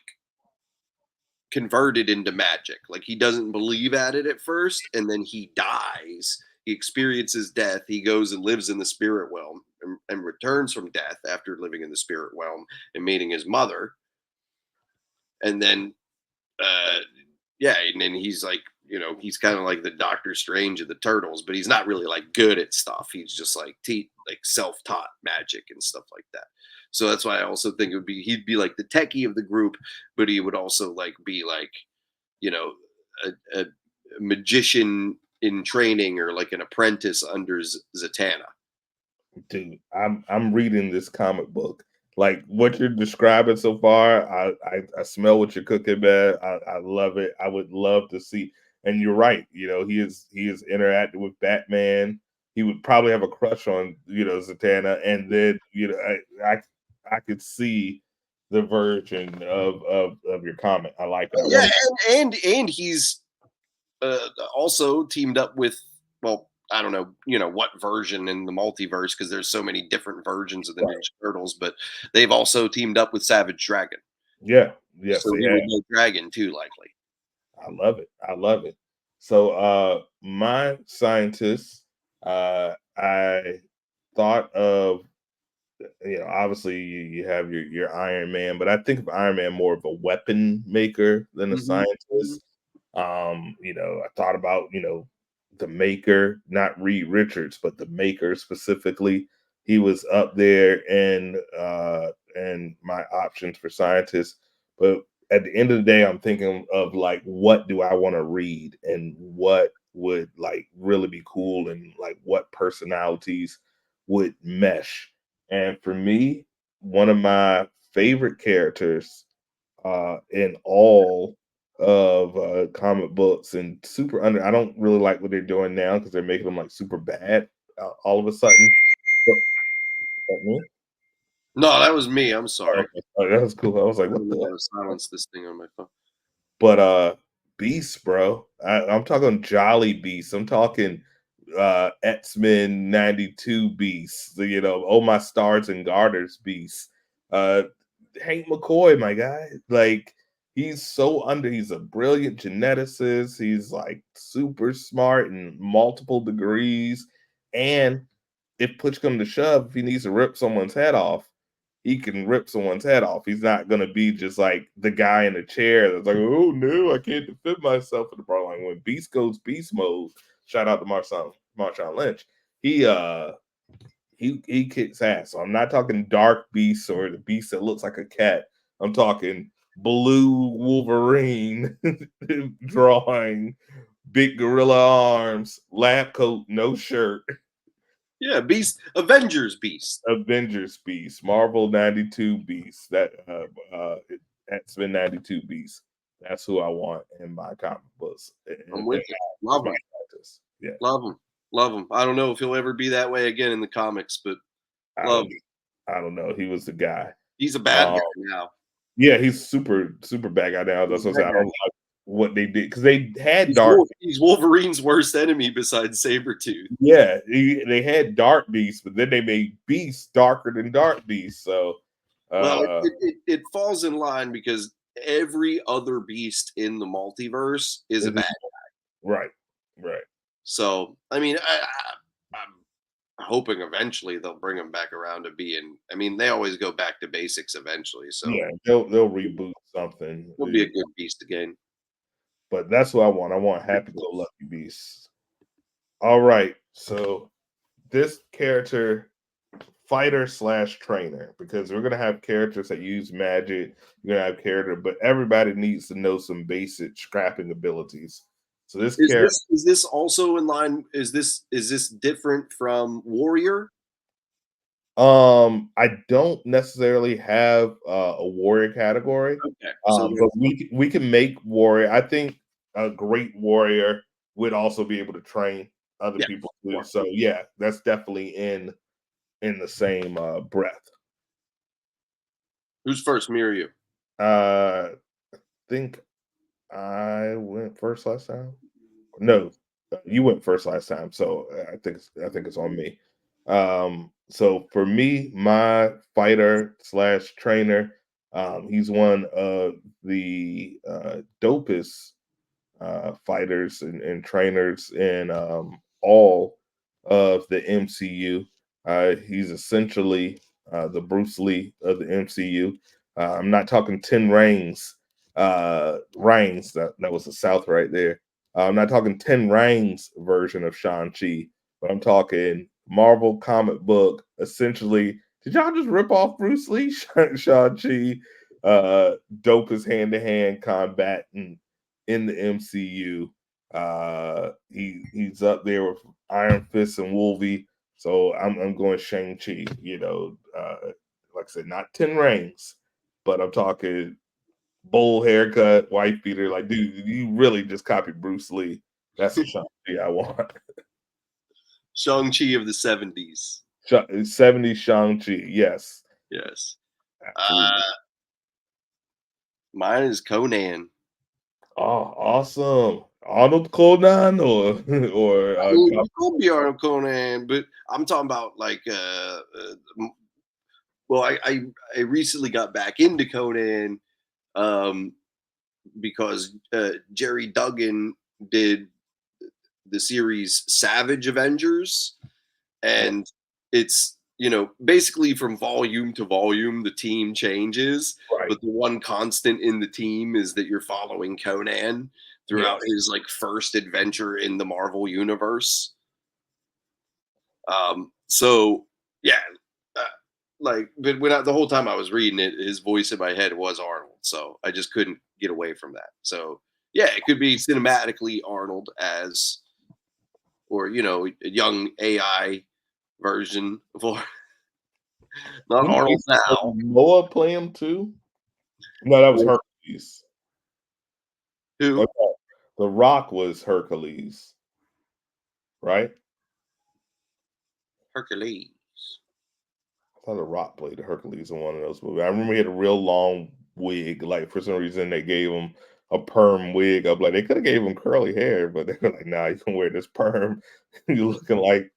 converted into magic. Like he doesn't believe at it at first, and then he dies. He experiences death. He goes and lives in the spirit realm and returns from death after living in the spirit realm and meeting his mother. And then, uh, yeah, and then he's like, he's kind of like the Doctor Strange of the Turtles, but he's not really like good at stuff. He's just like like self-taught magic and stuff like that. So that's why I also think he'd be like the techie of the group, but he would also like be like you know, a magician in training or like an apprentice under Zatanna. Dude, I'm reading this comic book. Like what you're describing so far, I smell what you're cooking, man. I love it. I would love to see. And you're right. He is interacting with Batman. He would probably have a crush on Zatanna, and then I could see the version of your comment. I like it. I Yeah, want and he's also teamed up with, well, I don't know, what version in the multiverse because there's so many different versions of the to. Ninja Turtles, but they've also teamed up with Savage Dragon, Yeah, yes, so they he would have. know Dragon too, likely. I love it. I love it. So my scientists, I thought of obviously you have your Iron Man, but I think of Iron Man more of a weapon maker than a Hmm. scientist. I thought about, the maker, not Reed Richards, but the maker specifically. He was up there and my options for scientists. But at the end of the day, I'm thinking of like what do I want to read and what would like really be cool and like what personalities would mesh. And for me, one of my favorite characters in all of comic books and super under. I don't really like what they're doing now because they're making them like super bad all of a sudden. But, that me? No, that was me. I'm Oh, sorry. okay. Oh, that was cool. I was like, I what don't know the how to silence this thing on my phone. But Beast, bro. I'm talking Jolly Beast. I'm talking X-Men 92 Beast. Oh my stars and garters Beast. Uh Hank McCoy, my guy. Like he's a brilliant geneticist. He's like super smart in multiple degrees. And if push come to shove, if he needs to rip someone's head off, he can rip someone's head off. He's not gonna be just like the guy in the chair that's like, oh no, I can't defend myself in the bar line. When Beast goes beast mode, shout out to Marshawn Lynch. He kicks ass. So I'm not talking dark beast or the beast that looks like a cat. I'm talking blue Wolverine drawing, big gorilla arms, lab coat, no shirt. Yeah, Beast, Avengers Beast. Avengers Beast, Marvel 92 Beast, that X-Men 92 Beast. That's who I want in my comic books. I'm And with you. Love my him. characters. Yeah. Love him. Love him. I don't know if he'll ever be that way again in the comics, but I love don't him. I don't know. He was the guy. He's a bad Um guy now. yeah, he's super bad guy now. He's That's a what I bad said. I guy. don't like what they did because they had Dark. He's Wolverine's worst enemy besides Sabretooth. Yeah, they had Dark Beast, but then they made Beast darker than Dark Beast. So Well, uh it falls in line because every other beast in the multiverse is a it- is- bad. right, right. So I mean, hoping eventually they'll bring him back around to being. I mean, they always go back to basics eventually, so Yeah, they'll reboot something. he'll be a good beast again. But that's what I want. I want happy go lucky beasts. All right. So this character, fighter slash trainer, because we're gonna have characters that use magic. You're gonna have character, but everybody needs to know some basic scrapping abilities. So this character, Is this also in line? Is this different from Warrior? I don't necessarily have a warrior category, Okay, so but we can make warrior. I think a great warrior would also be able to train other yeah, people too. sure. So yeah, that's definitely in the same breath. Who's first, me or you? I think I went first last time. No, you went first last time, so I think it's on me. So for me, my fighter slash trainer, he's one of the dopest fighters and trainers in all of the MCU. He's essentially the Bruce Lee of the MCU. I'm not talking 10 rings, rings, that was the South right there. I'm not talking 10 rings version of Shang-Chi, but I'm talking Marvel comic book. Essentially, did y'all just rip off Bruce Lee? Shang-Chi, dopest hand to hand combat in the MCU. He's up there with Iron Fist and Wolvie. So I'm going Shang-Chi, like I said, not 10 rings, but I'm talking bowl haircut, wife beater. Like, dude, you really just copied Bruce Lee. That's the Shang-Chi I want. Shang-Chi of the 70s. 70s Shang-Chi, yes. Yes. Absolutely. Uh, Mine is Conan. Oh, awesome. Arnold Conan or or I mean, you could be Arnold Conan, but I'm talking about like well, I recently got back into Conan um because Jerry Duggan did the series Savage Avengers, yeah, and it's basically from volume to volume the team changes, right. but the one constant in the team is that you're following Conan throughout Yes. his like first adventure in the Marvel universe. So yeah, uh, like, but the whole time I was reading it, his voice in my head was Arnold, so I just couldn't get away from that. So yeah, it could be cinematically Arnold as, or a young AI version of not Didn't Arnold Jason now. Momoa play him too? No, that was Like, Hercules. who? Okay. The Rock was Hercules, right? Hercules. I thought The Rock played Hercules in one of those movies. I remember he had a real long wig. Like for some reason, they gave him a perm wig. I'm like, they could have gave him curly hair, but they were like, "Nah, you can wear this perm. You looking like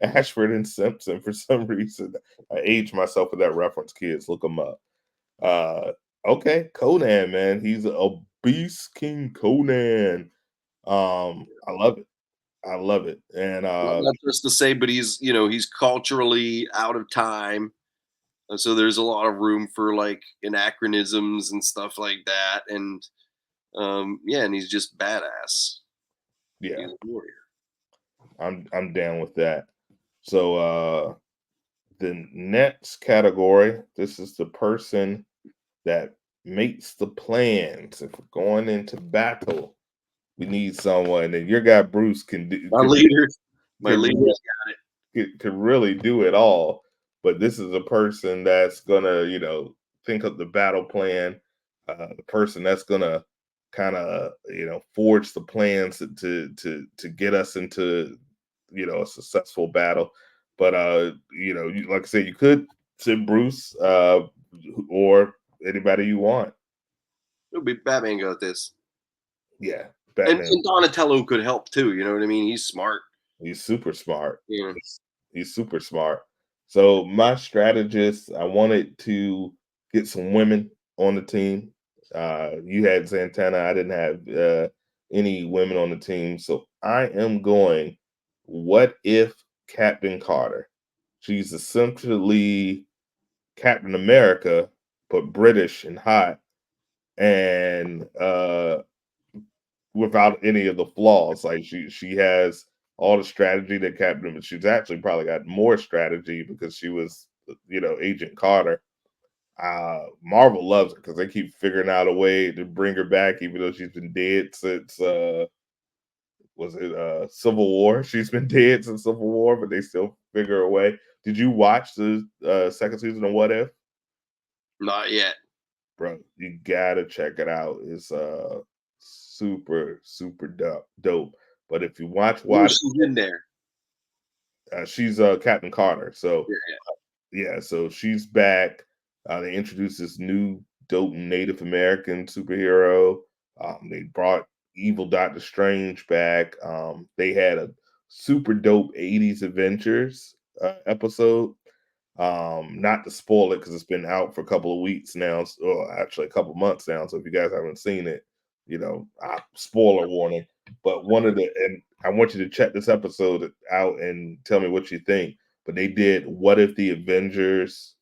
Ashford and Simpson for some reason." I aged myself with that reference. Kids, look him up. Uh, okay, Conan, man, he's a beast, King Conan. I love it. I love it, and Well, not just to say, but he's culturally out of time. And so there's a lot of room for like anachronisms and stuff like that. And yeah, and he's just badass. yeah, He's a warrior. I'm down with that. So the next category, this is the person that makes the plans. If we're going into battle, we need someone, and your guy Bruce can do My leader, my could leader. could really do it all. But this is a person that's gonna, think of the battle plan. The person that's gonna kind of, forge the plans to get us into, a successful battle. But like I said, you could send Bruce, or anybody you want. It'll be Batman got this. Yeah, And, Batman. and Donatello could help too. You know what I mean? He's smart. He's super smart. Yeah. He's super smart. So my strategist, I wanted to get some women on the team. You had Santana. I didn't have any women on the team. So I am going. What if Captain Carter. She's essentially Captain America, but British and hot, and without any of the flaws. Like she has all the strategy that Captain, but she's actually probably got more strategy because she was, Agent Carter. Marvel loves her because they keep figuring out a way to bring her back, even though she's been dead since was it Civil War? She's been dead since Civil War, but they still figure a way. Did you watch the second season of What If? Not yet. Bro, you gotta check it out. It's super, super dope. But if you watch What Who's in there? she's Captain Carter. So Yeah, yeah, so she's back. They introduced this new dope Native American superhero. They brought evil Doctor Strange back. They had a super dope 80s Adventures episode. Not to spoil it because it's been out for a couple of weeks now, or actually a couple months now. So if you guys haven't seen it, spoiler warning. But and I want you to check this episode out and tell me what you think. But they did what if the Avengers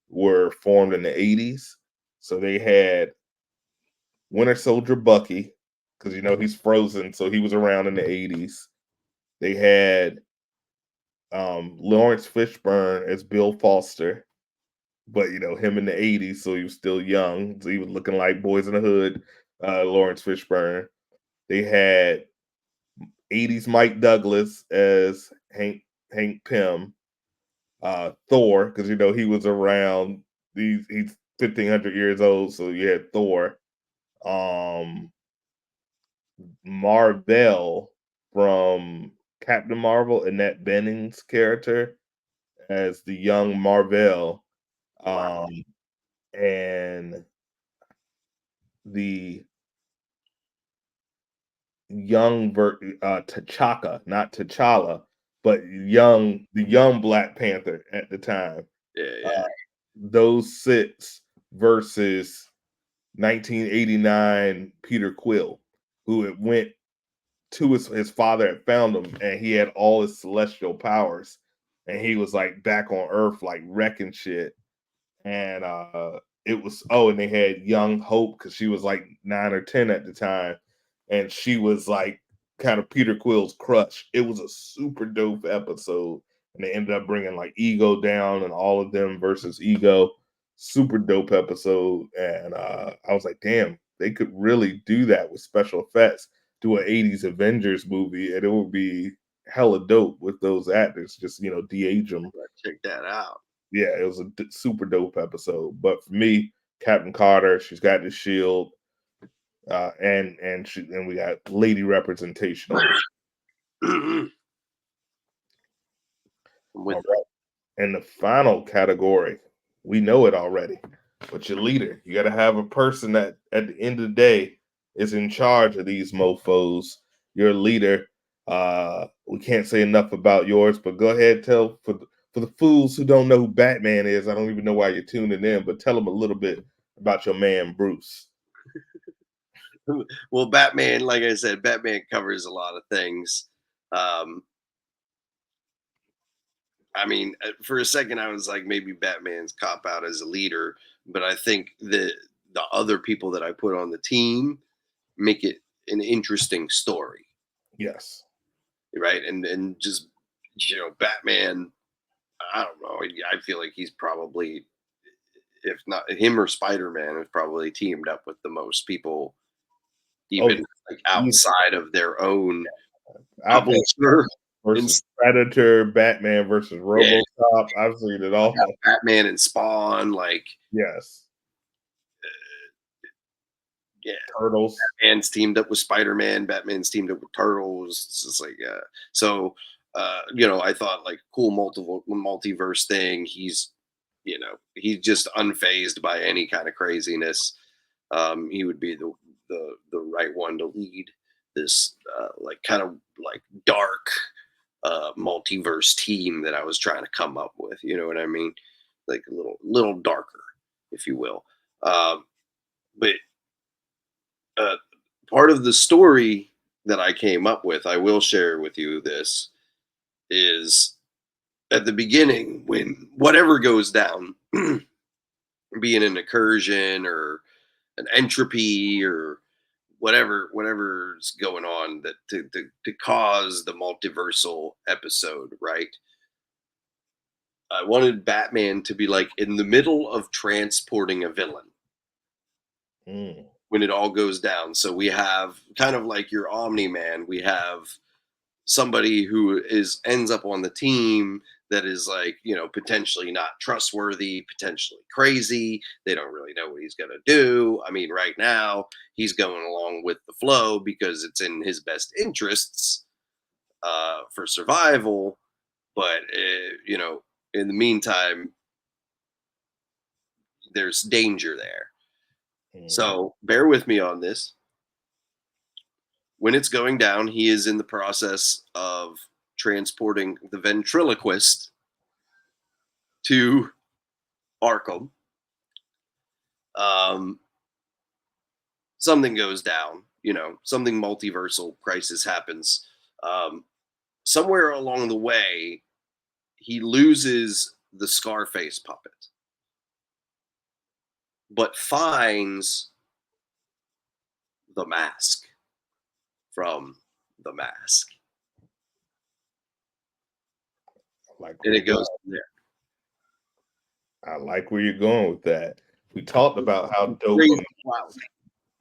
were formed in the 80s? So they had Winter Soldier Bucky, because he's frozen, so he was around in the 80s. They had Lawrence Fishburne as Bill Foster, but him in the 80s, so he was still young. So he was looking like Boys in the Hood, Lawrence Fishburne. They had 80s Mike Douglas as Hank Pym, Thor, because he was around. He's 1500 years old, so you had Thor. Marvel from Captain Marvel, Annette Bening's character as the young Marvel, wow. and the young T'Chaka, not T'Challa, but the young Black Panther at the time. Yeah, yeah. Uh, those six versus 1989 Peter Quill, who had went to his father had found him, and he had all his celestial powers, and he was like back on Earth, like wrecking shit. And it was and they had young Hope because she was like 9 or 10 at the time, and she was like kind of Peter Quill's crush. It was a super dope episode, and they ended up bringing like Ego down and all of them versus Ego. Super dope episode, and I was like, damn, they could really do that with special effects. Do an 80s Avengers movie, and it would be hella dope with those actors. Just de-age them. Check that out. Yeah, it was a super dope episode. But for me, Captain Carter, she's got the shield, and we got lady representation on this. I'm All with right. And the final category, we know it already, but your leader. You got to have a person that at the end of the day is in charge of these mofos. Your leader. We can't say enough about yours, but go ahead, tell for the fools who don't know who Batman is. I don't even know why you're tuning in, but tell them a little bit about your man Bruce. well, Batman, like I said, Batman covers a lot of things. Um, I mean, for a second, I was like, maybe Batman's cop out as a leader, but I think the other people that I put on the team make it an interesting story, Yes. right? And just Batman. I don't know. I feel like he's probably, if not him or Spider Man, has probably teamed up with the most people, Oh, even like yeah. outside of their own I've had publisher. And versus Predator, Batman versus yeah, RoboCop. I've seen it all. Batman and Spawn, like Yes. yeah, Turtles. Batman's teamed up with Spider Man. Batman's teamed up with Turtles. It's just like so. I thought like cool multiverse thing. He's just unfazed by any kind of craziness. He would be the right one to lead this like kind of like dark multiverse team that I was trying to come up with. You know what I mean? Like a little darker, if you will. But uh, part of the story that I came up with, I will share with you this, is at the beginning when whatever goes down, being an incursion or an entropy or whatever's going on that to cause the multiversal episode, right? I wanted Batman to be like in the middle of transporting a villain Mm, when it all goes down. So we have kind of like your Omni Man. We have somebody who is ends up on the team that is like, potentially not trustworthy, potentially crazy. They don't really know what he's going to do. I mean, right now he's going along with the flow because it's in his best interests for survival. But in the meantime, there's danger there. mm. So bear with me on this. When it's going down, he is in the process of transporting the ventriloquist to Arkham. Um, Something goes down, something multiversal crisis happens. Um, Somewhere along the way, he loses the Scarface puppet, but finds the mask from the mask. I like And where it you're going. goes from there. I like where you're going with that. We talked about how dope Crazy. Wow.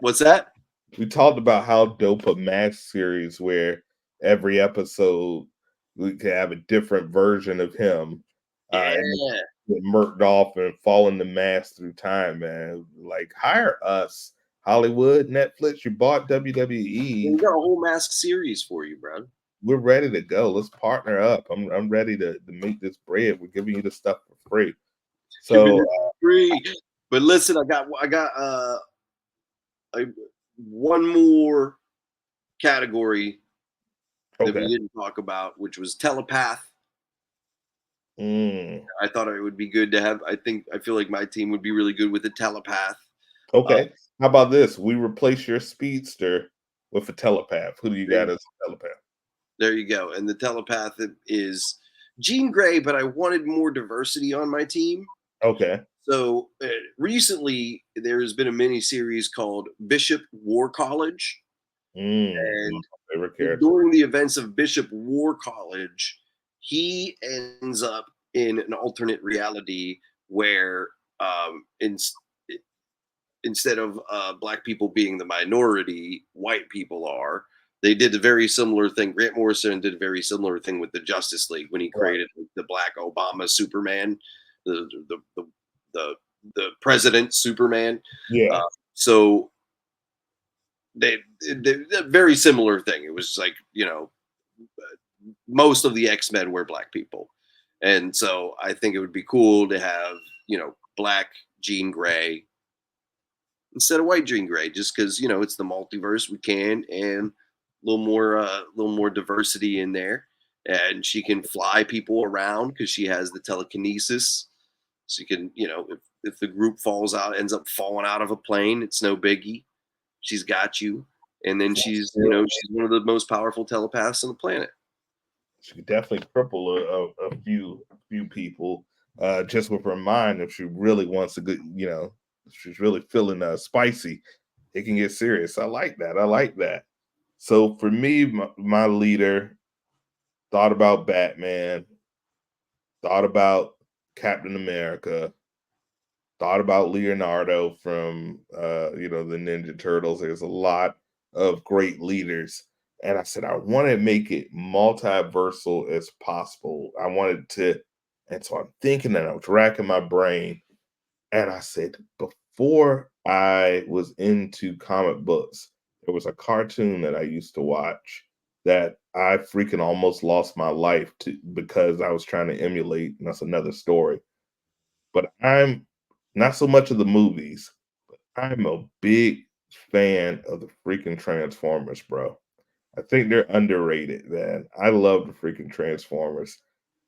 What's that? we talked about how dope a Mask series where every episode we could have a different version of him, and Yeah. get murked off and fall in the mask through time, man. Like hire us, Hollywood, Netflix. You bought We WWE. got a whole mask series for you, bro. We're ready to go. Let's partner up. I'm ready to make this bread. We're giving you the stuff for free. Give me So this free. But listen, I got a, one more category that we okay. didn't talk about, which was telepath. Mm, I thought it would be good to have. I feel like my team would be really good with a telepath. Uh, okay. How about this? We replace your speedster with a telepath. Who do you there, got as a telepath? there you go. And the telepath is Jean Grey, but I wanted more diversity on my team. Okay. So recently, there has been a mini series called Bishop War College, One of and my favorite characters. during the events of Bishop War College, he ends up in an alternate reality where instead of black people being the minority, white people are. They did a very similar thing. Grant Morrison did a very similar thing with the Justice League when he Right. created the Black Obama Superman, the the president Superman. Uh, Yeah. so a very similar thing. It was like most of the X-Men were black people, and so I think it would be cool to have black Jean Grey instead of white Jean Grey, just because it's the multiverse. We can and a little more diversity in there, and she can fly people around because she has the telekinesis. She can, if the group falls out, ends up falling out of a plane, it's no biggie. She's got you, and then she's one of the most powerful telepaths on the planet. She could definitely cripple a few people, just with her mind. If she really wants a good, if she's really feeling spicy, it can get serious. I like that. I like that. So for me, my leader thought about Batman, thought about Captain America, thought about Leonardo from the Ninja Turtles. There's a lot of great leaders. And I said I want to make it multiversal as possible. I wanted to, and so I'm thinking and I was racking my brain. And I said, before I was into comic books, there was a cartoon that I used to watch that I freaking almost lost my life to because I was trying to emulate, and that's another story. But I'm not so much of the movies, but I'm a big fan of the freaking Transformers, bro. I think they're underrated, man. I love the freaking Transformers.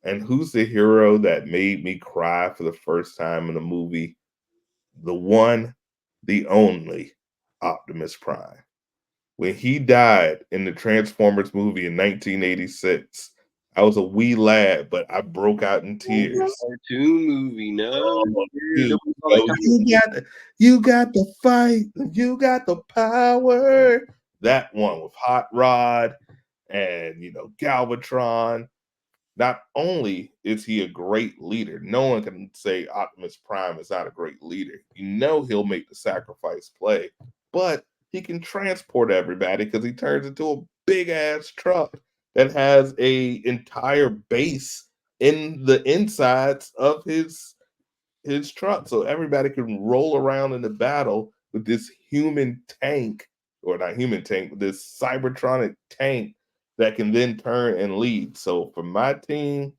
And who's the hero that made me cry for the first time in a movie? The one, the only Optimus Prime. When he died in the Transformers movie in 1986, I was a wee lad, but I broke out in tears. Cartoon movie, no. Oh, Yeah, dude, nobody saw that yo, coming. you got the fight, you got the power. That one with Hot Rod and Galvatron. Not only is he a great leader, no one can say Optimus Prime is not a great leader. He'll make the sacrifice play, but he can transport everybody because he turns into a big ass truck that has a entire base in the insides of his truck, so everybody can roll around in the battle with this human tank, or not human tank, but this cybertronic tank that can then turn and lead. So for my team,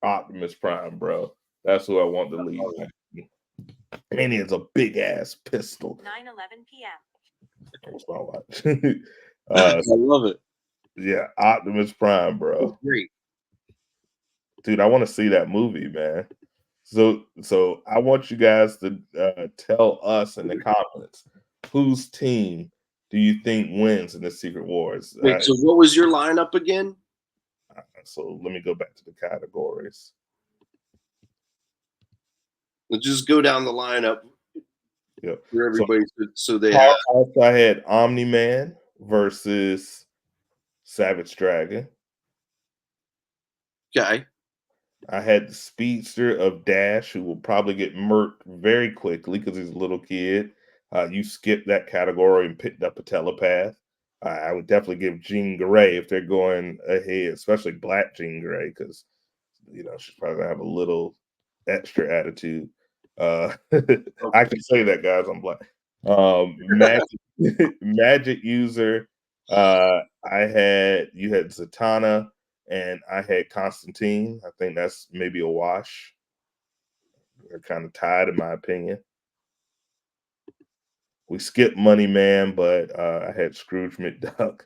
Optimus Prime, bro. That's who I want to lead my team. And he has a big ass pistol. 9:11 p.m. What's my watch? I love it. Yeah, Optimus Prime, bro. Great. Dude, I want to see that movie, man. So I want you guys to tell us in the comments whose team do you think wins in the Secret Wars. Wait, so what was your lineup again? So let me go back to the categories. Let's just go down the lineup Yep. for So everybody, so they have. I had Omni Man versus Savage Dragon. Okay. I had the speedster of Dash, who will probably get murked very quickly because he's a little kid. You skipped that category and picked up a telepath. I would definitely give Jean Grey if they're going ahead, especially Black Jean Grey, because she's probably gonna have a little extra attitude. I can say that, guys. I'm Black. Magic, magic user. You had Zatanna, and I had Constantine. I think that's maybe a wash. They're kind of tied, in my opinion. We skipped Money Man, but I had Scrooge McDuck.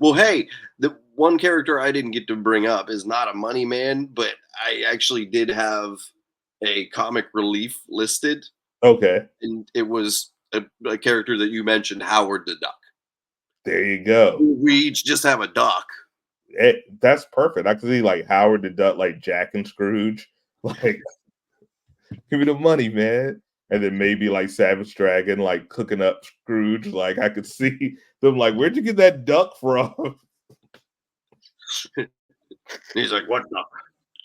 Well, hey, the one character I didn't get to bring up is not a money man, but I actually did have a comic relief listed, Okay, and it was a character that you mentioned, Howard the Duck. there you go. We each just have a duck. That's perfect. I could see like Howard the Duck, like Jack and Scrooge. Like, give me the money, man. And then maybe like Savage Dragon, like cooking up Scrooge. Like I could see them like, where'd you get that duck from? He's like, "What duck?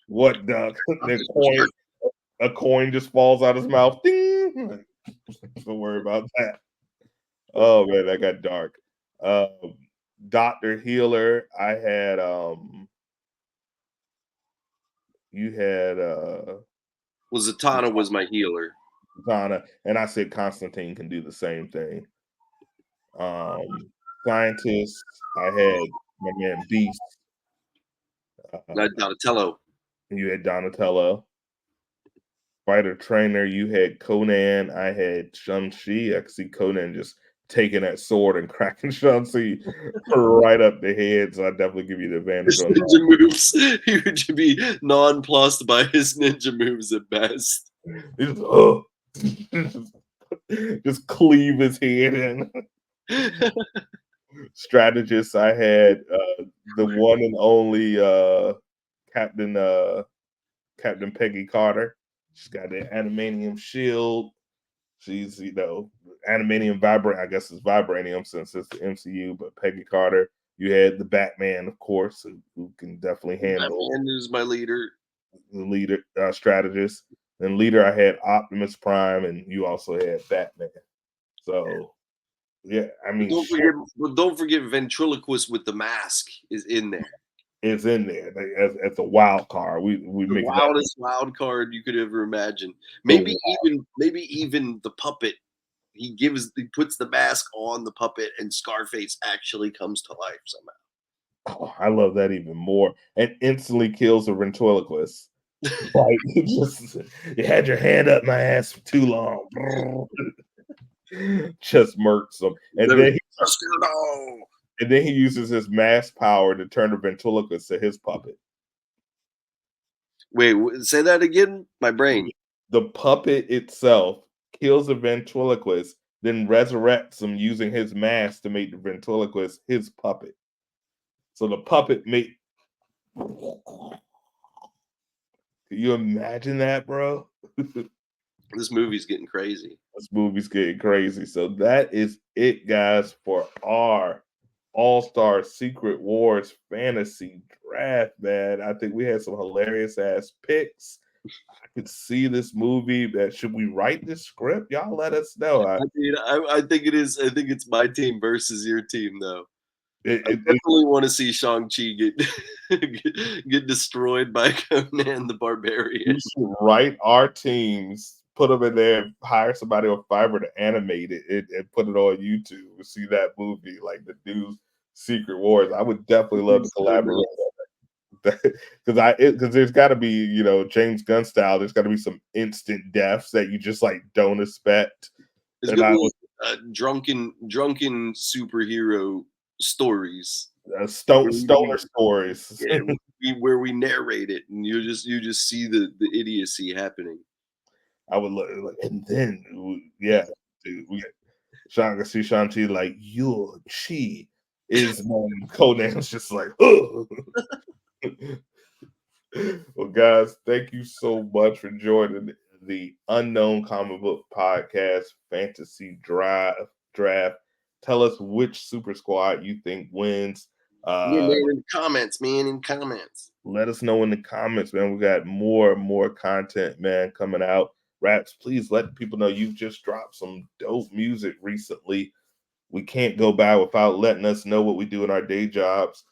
What duck? A coin just falls out his mouth. Ding! Don't worry about that. Oh man, that got dark. Um, Dr. Healer, I had you had Well, Zatanna was my healer. Zana, and I said Constantine can do the same thing. Scientist, I had my man Beast. Donatello. You had Donatello. Fighter trainer, you had Conan. I had Shang-Chi. I could see Conan just taking that sword and cracking Shang-Chi right up the head. So I definitely give you the advantage His on that. ninja moves. He would be nonplussed by his ninja moves at best. Just, oh, just cleave his head in. Strategist, I had the one and only Captain Captain Peggy Carter. She's got the animanium shield. She's animanium vibrant. I guess it's vibranium since it's the MCU. But Peggy Carter. You had the Batman, of course, who can definitely handle Batman is my leader. the leader strategist. And leader, I had Optimus Prime, and you also had Batman. So yeah, I mean, Don't forget ventriloquist with the mask is in there. it's in there as a wild card. We The make that wildest wild card you could ever imagine. the Maybe even the puppet. He puts the mask on the puppet, and Scarface actually comes to life somehow. oh, I love that even more. And instantly kills a ventriloquist. Like you had your hand up my ass for too long. Just murks him. And then he uses his mass power to turn the ventriloquist to his puppet. Wait, say that again. My brain. The puppet itself kills the ventriloquist, then resurrects him using his mask to make the ventriloquist his puppet. So the puppet made. Can you imagine that, bro? This movie's getting crazy. This movie's getting crazy. So that is it, guys, for our All-Star Secret Wars fantasy draft, man. I think we had some hilarious ass picks. I could see this movie. That should we write this script? Y'all let us know. I mean, I think it is. I think it's my team versus your team, though. I It definitely want to see Shang-Chi get destroyed by Conan the Barbarian. we should write our teams, put them in there, hire somebody on Fiverr to animate it and put it on YouTube. See that movie, like the new Secret Wars. I would definitely love to It's so collaborate nice. on that because there's got to be, you know, James Gunn style. There's got to be some instant deaths that you just like don't expect. It's And gonna I be was drunken superhero stories where stoner stories. yeah, where we narrate it, and you just see the idiocy happening. I would look, like, and then yeah, dude, we see Shanti like your chi is when Conan's just like, oh. Well, guys, thank you so much for joining the Unknown Comic Book Podcast Fantasy Draft. Tell us which Super Squad you think wins. Yeah, man, in the comments, man, in comments. Let us know in the comments, man. We got more and more content, man, coming out. Raps, please let people know you've just dropped some dope music recently. We can't go by without letting us know what we do in our day jobs.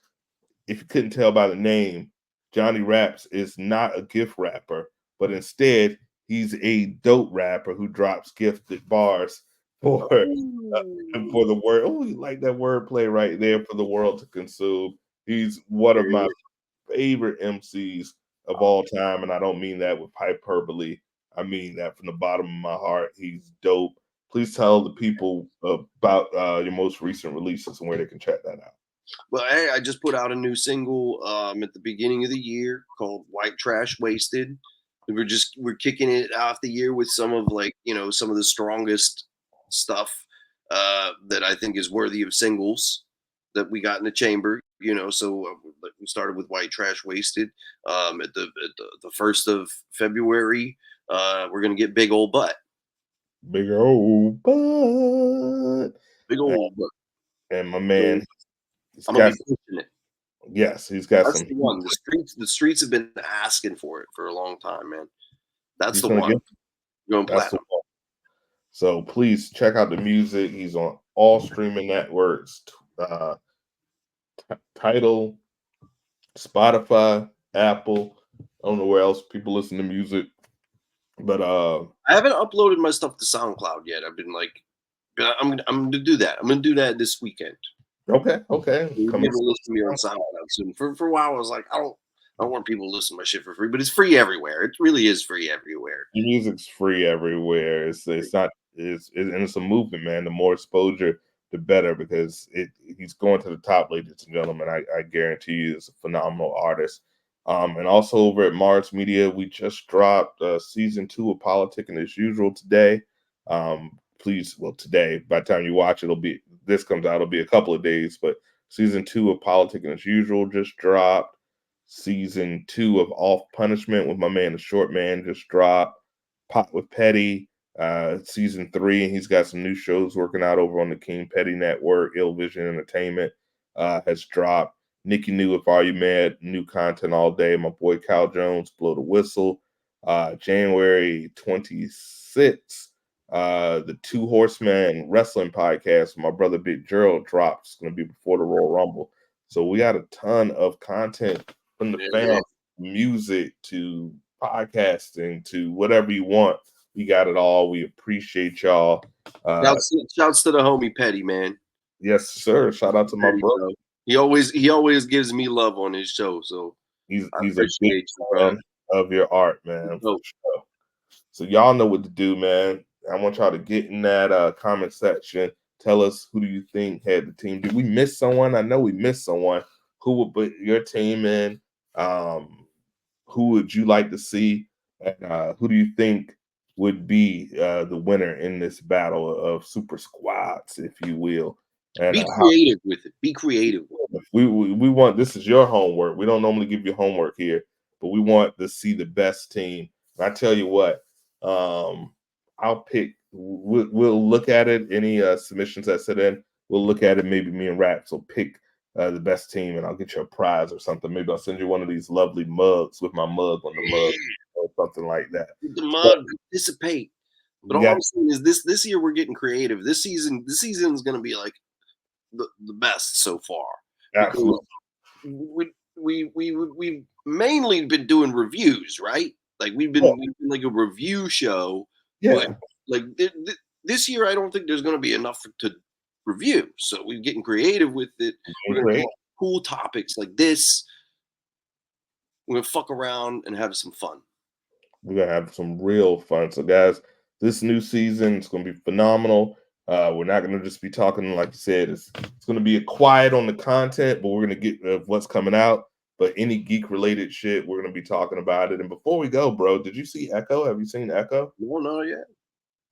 If you couldn't tell by the name, Johnny Raps is not a gift rapper, but instead he's a dope rapper who drops gifted bars for Ooh, the word. Oh, you like that wordplay right there for the world to consume. He's one there of it my is. favorite MCs of all time, and I don't mean that with hyperbole. I mean that from the bottom of my heart. He's dope. Please tell the people about your most recent releases and where they can check that out. Well, hey, I just put out a new single at the beginning of the year called "White Trash Wasted." And we're kicking it off the year with some of some of the strongest stuff that I think is worthy of singles that we got in the chamber. So we started with "White Trash Wasted." At the 1st of February, we're gonna get "Big Old Butt." Big old butt. Big old butt. And my So man, he's I'm gonna got be pushing it. yes, he's got That's some the heat. one. The streets have been asking for it for a long time, man. That's He's the gonna one. get Going that's the platinum. one. So please check out the music. He's on all streaming networks. Uh Title, Spotify, Apple. I don't know where else people listen to music. But I haven't uploaded my stuff to SoundCloud yet. I've been like, I'm gonna do that. I'm gonna do that this weekend. okay. You'll be Coming able to listen to me on SoundCloud soon. For a while, I was like, I don't want people to listen to my shit for free, but it's free everywhere. It really is free everywhere. the music's free everywhere. It's not and it's a movement, man. The more exposure, the better because he's going to the top, ladies and gentlemen. I guarantee you, it's a phenomenal artist. And also over at Mars Media, we just dropped season 2 of Politicking as Usual today. Please, well, today, by the time you watch it, this comes out, it'll be a couple of days, but season 2 of Politicking as Usual just dropped. Season 2 of Off Punishment with my man, the Short Man, just dropped. Pot with Petty, season 3, and he's got some new shows working out over on the King Petty Network. Ill Vision Entertainment has dropped. Nikki New with Are You Mad? New content all day. My boy Cal Jones, Blow the Whistle. January 26th, the Two Horsemen Wrestling Podcast with my brother Big Gerald drops. It's going to be before the Royal Rumble. So we got a ton of content from the Yeah. fans, music to podcasting to whatever you want. We got it all. We appreciate y'all. Shouts to the homie Petty, man. Yes, sir. Shout out to my Petty, brother. bro. He always gives me love on his show, so I He's a big appreciate you, bro. fan of your art, man, for Dope. sure. So y'all know what to do, man. I want y'all to get in that comment section. Tell us who do you think had the team. Did we miss someone? I know we missed someone. Who would put your team in? Who would you like to see? And who do you think would be the winner in this battle of super squads, if you will? And Be creative with it. Be creative with it. we want, this is your homework. We don't normally give you homework here, but we want to see the best team. And I tell you what, I'll pick. We'll look at it. Any submissions that sit in, we'll look at it. Maybe me and Raps will pick the best team, and I'll get you a prize or something. Maybe I'll send you one of these lovely mugs with my mug on the mug or something like that. With the But mug, participate. But we all got I'm saying is this year we're getting creative. This season is going to be like the best so far because absolutely. we've mainly been doing reviews, right? Like Yeah, we've been like a review show, but yeah, like this year I don't think there's going to be enough to review. So we're getting creative with it. We're going to come great. up with cool topics like this. We're going to fuck around and have some fun. We're gonna have some real fun. So, guys, this new season is gonna be phenomenal. We're not gonna just be talking, like you said, it's gonna be quiet on the content, but we're gonna get what's coming out. But any geek related shit, we're gonna be talking about it. And before we go, bro, did you see Echo? Have you seen Echo? No, not yet.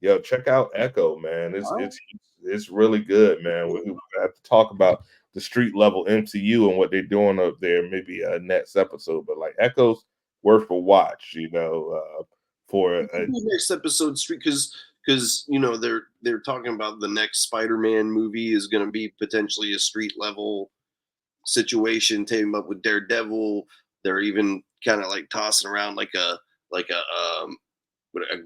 Yo, check out Echo, man. It's All it's it's really good, man. We have to talk about the street level MCU and what they're doing up there, maybe next episode. But like Echo's worth a watch, for a Maybe next episode street because you know they're talking about the next Spider-Man movie is going to be potentially a street level situation, team up with Daredevil. They're even kind of like tossing around like a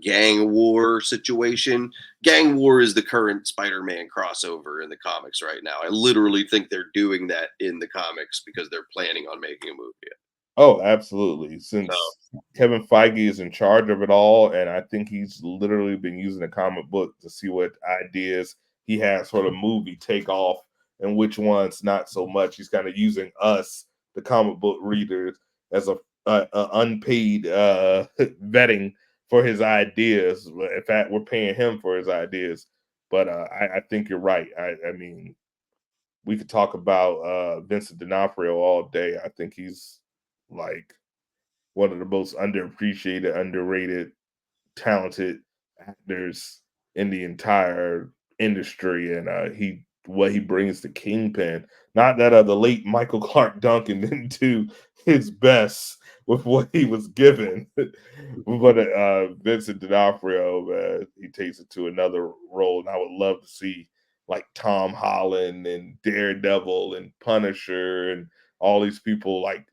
gang war situation. Gang war is the current Spider-Man crossover in the comics right now. I literally think they're doing that in the comics because they're planning on making a movie. Oh, absolutely. So Since Kevin Feige is in charge of it all, and I think he's literally been using the comic book to see what ideas he has for the movie take off and which ones not so much. He's kind of using us, the comic book readers, as a unpaid vetting for his ideas. In fact, we're paying him for his ideas. But I think you're right. I mean, we could talk about Vincent D'Onofrio all day. I think he's like one of the most underappreciated, underrated, talented actors in the entire industry, and he what he brings to Kingpin. Not that the late Michael Clark Duncan didn't do his best with what he was given, but Vincent D'Onofrio, he takes it to another role, and I would love to see like Tom Holland and Daredevil and Punisher and all these people like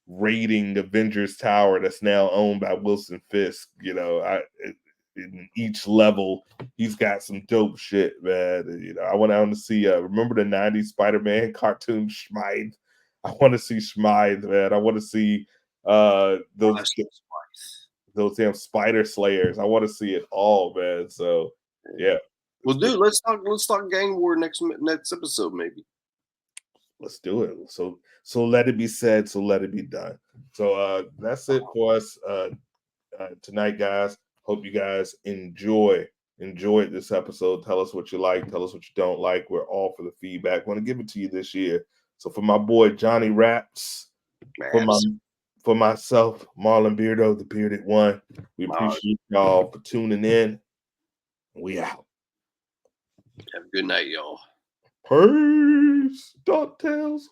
raiding Avengers Tower that's now owned by Wilson Fisk. In each level, he's got some dope shit, man. I went out to see. Remember the '90s Spider-Man cartoon Schmide? I want to see Schmide, man. I want to see those damn Spider Slayers. I want to see it all, man. So yeah, well, it's good. dude, let's talk gang war next episode maybe. Let's do it. So let it be said. So let it be done. So that's it for us tonight, guys. Hope you guys enjoyed this episode. Tell us what you like. Tell us what you don't like. We're all for the feedback. Want to give it to you this year. So for my boy Johnny Raps, for my Maps. for myself, Marlon Beardo, the bearded one. We appreciate y'all for tuning in. We out. Have a good night, y'all. Peace. DuckTales.